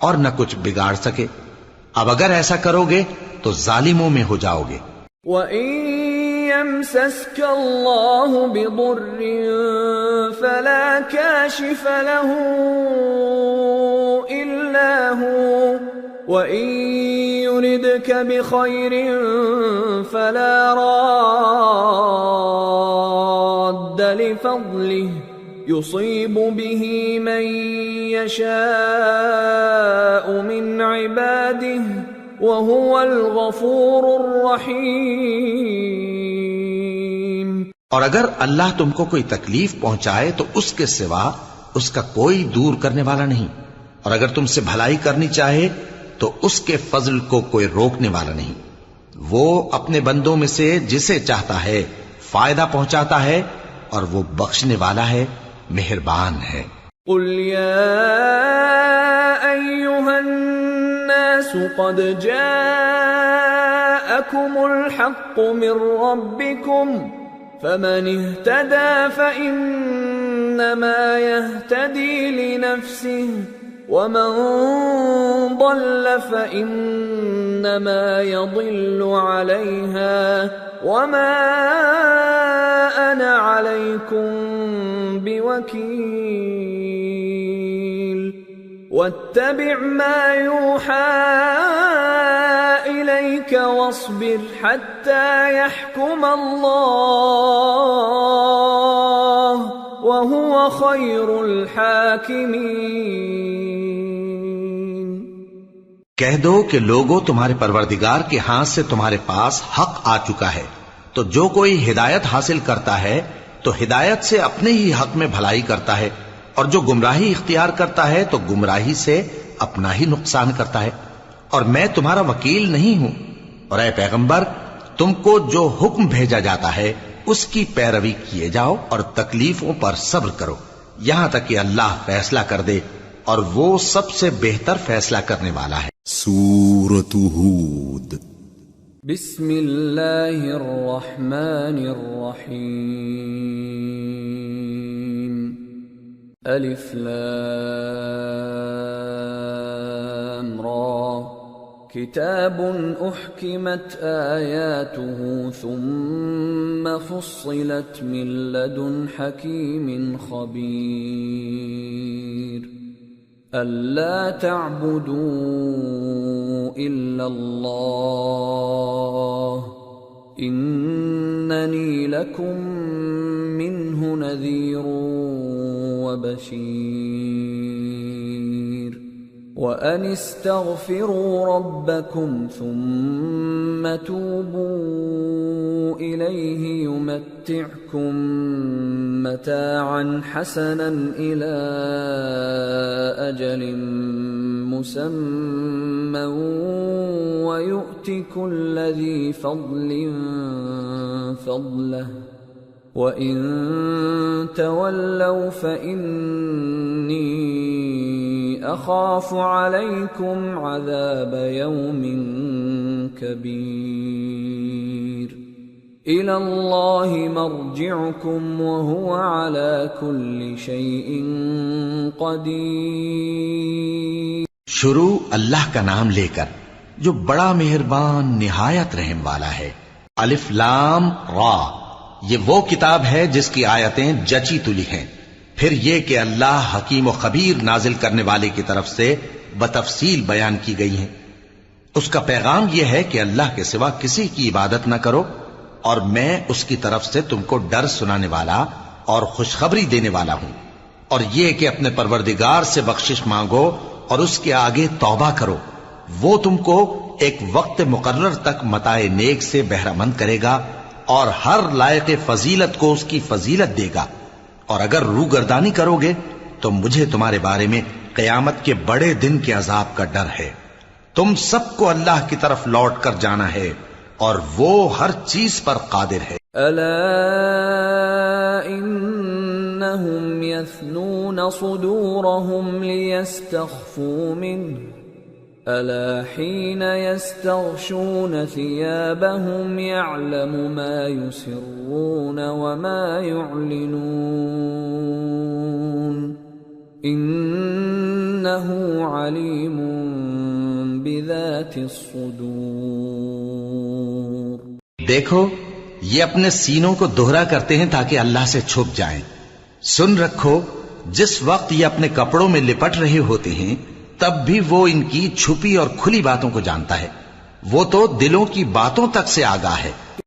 اور نہ کچھ بگاڑ سکے، اب اگر ایسا کرو گے تو ظالموں میں ہو جاؤ گے۔ وَإِن يَمْسَسْكَ اللَّهُ بِضُرٍّ فَلَا كَاشِفَ لَهُ إِلَّا هُوَ وَإِن يُرِدْكَ بِخَيْرٍ فَلَا رَادَّ لِفَضْلِهِ يُصِيبُ بِهِ مَن يَشَاءُ مِنْ عِبَادِهِ وَهُوَ الْغَفُورُ الرَّحِيمُ۔ اور اگر اللہ تم کو کوئی تکلیف پہنچائے تو اس کے سوا اس کا کوئی دور کرنے والا نہیں، اور اگر تم سے بھلائی کرنی چاہے تو اس کے فضل کو کوئی روکنے والا نہیں، وہ اپنے بندوں میں سے جسے چاہتا ہے فائدہ پہنچاتا ہے اور وہ بخشنے والا ہے، مہربان ہے۔ قل يا أيها الناس قد جاءكم الحق من ربكم فمن اهتدى فإن فإنما يهتدي لنفسه ومن ضل فإنما يضل عليها وما أنا عليكم بوكيل واتبع ما يوحى إليك واصبر حتى يحكم الله وهو خير الحاكمين۔ کہہ دو کہ لوگوں، تمہارے پروردگار کے ہاتھ سے تمہارے پاس حق آ چکا ہے، تو جو کوئی ہدایت حاصل کرتا ہے تو ہدایت سے اپنے ہی حق میں بھلائی کرتا ہے، اور جو گمراہی اختیار کرتا ہے تو گمراہی سے اپنا ہی نقصان کرتا ہے، اور میں تمہارا وکیل نہیں ہوں۔ اور اے پیغمبر، تم کو جو حکم بھیجا جاتا ہے اس کی پیروی کیے جاؤ اور تکلیفوں پر صبر کرو یہاں تک کہ اللہ فیصلہ کر دے، اور وہ سب سے بہتر فیصلہ کرنے والا ہے۔ سورة ہود۔ بسم اللہ الرحمن الرحیم۔ الف لام را کتاب احکمت آیاته ثم فصلت من لدن حکیم خبیر أَلَّا تَعْبُدُوا إِلَّا اللَّهَ إِنَّنِي لَكُمْ مِنْهُ نَذِيرٌ وَبَشِيرٌ وَأَنِ اسْتَغْفِرُوا رَبَّكُمْ ثُمَّ تُوبُوا إِلَيْهِ يُمَتِّعْكُمْ مَتَاعًا حَسَنًا إِلَى أَجَلٍ مُّسَمًّى وَيُؤْتِ كُلَّ ذِي فَضْلٍ فَضْلَهُ وَإِن تَوَلَّوْا فَإِنِّي أَخَافُ عَلَيْكُمْ عَذَابَ يَوْمٍ كَبِيرٍ إِلَى اللَّهِ مَرْجِعُكُمْ وَهُوَ عَلَى كُلِّ شَيْءٍ قَدِيرٌ۔ شروع اللہ کا نام لے کر جو بڑا مہربان نہایت رحم والا ہے۔ الف لام را، یہ وہ کتاب ہے جس کی آیتیں جچی تلی ہیں۔ پھر یہ کہ اللہ حکیم و خبیر نازل کرنے والے کی طرف سے بتفصیل بیان کی گئی ہیں۔ اس کا پیغام یہ ہے کہ اللہ کے سوا کسی کی عبادت نہ کرو، اور میں اس کی طرف سے تم کو ڈر سنانے والا اور خوشخبری دینے والا ہوں، اور یہ کہ اپنے پروردگار سے بخشش مانگو اور اس کے آگے توبہ کرو، وہ تم کو ایک وقت مقرر تک متاع نیک سے بہرہ مند کرے گا، اور ہر لائق فضیلت کو اس کی فضیلت دے گا۔ اور اگر روگردانی کرو گے تو مجھے تمہارے بارے میں قیامت کے بڑے دن کے عذاب کا ڈر ہے۔ تم سب کو اللہ کی طرف لوٹ کر جانا ہے، اور وہ ہر چیز پر قادر ہے۔ الا انہم یثنون صدورہم لیستخفوا منہ الا حین یستغشون ثیابہم یعلم ما یسرون وما یعلنون انہ علیم بذات الصدور۔ دیکھو، یہ اپنے سینوں کو دوہرا کرتے ہیں تاکہ اللہ سے چھپ جائیں۔ سن رکھو، جس وقت یہ اپنے کپڑوں میں لپٹ رہے ہوتے ہیں تب بھی وہ ان کی چھپی اور کھلی باتوں کو جانتا ہے، وہ تو دلوں کی باتوں تک سے آگاہ ہے۔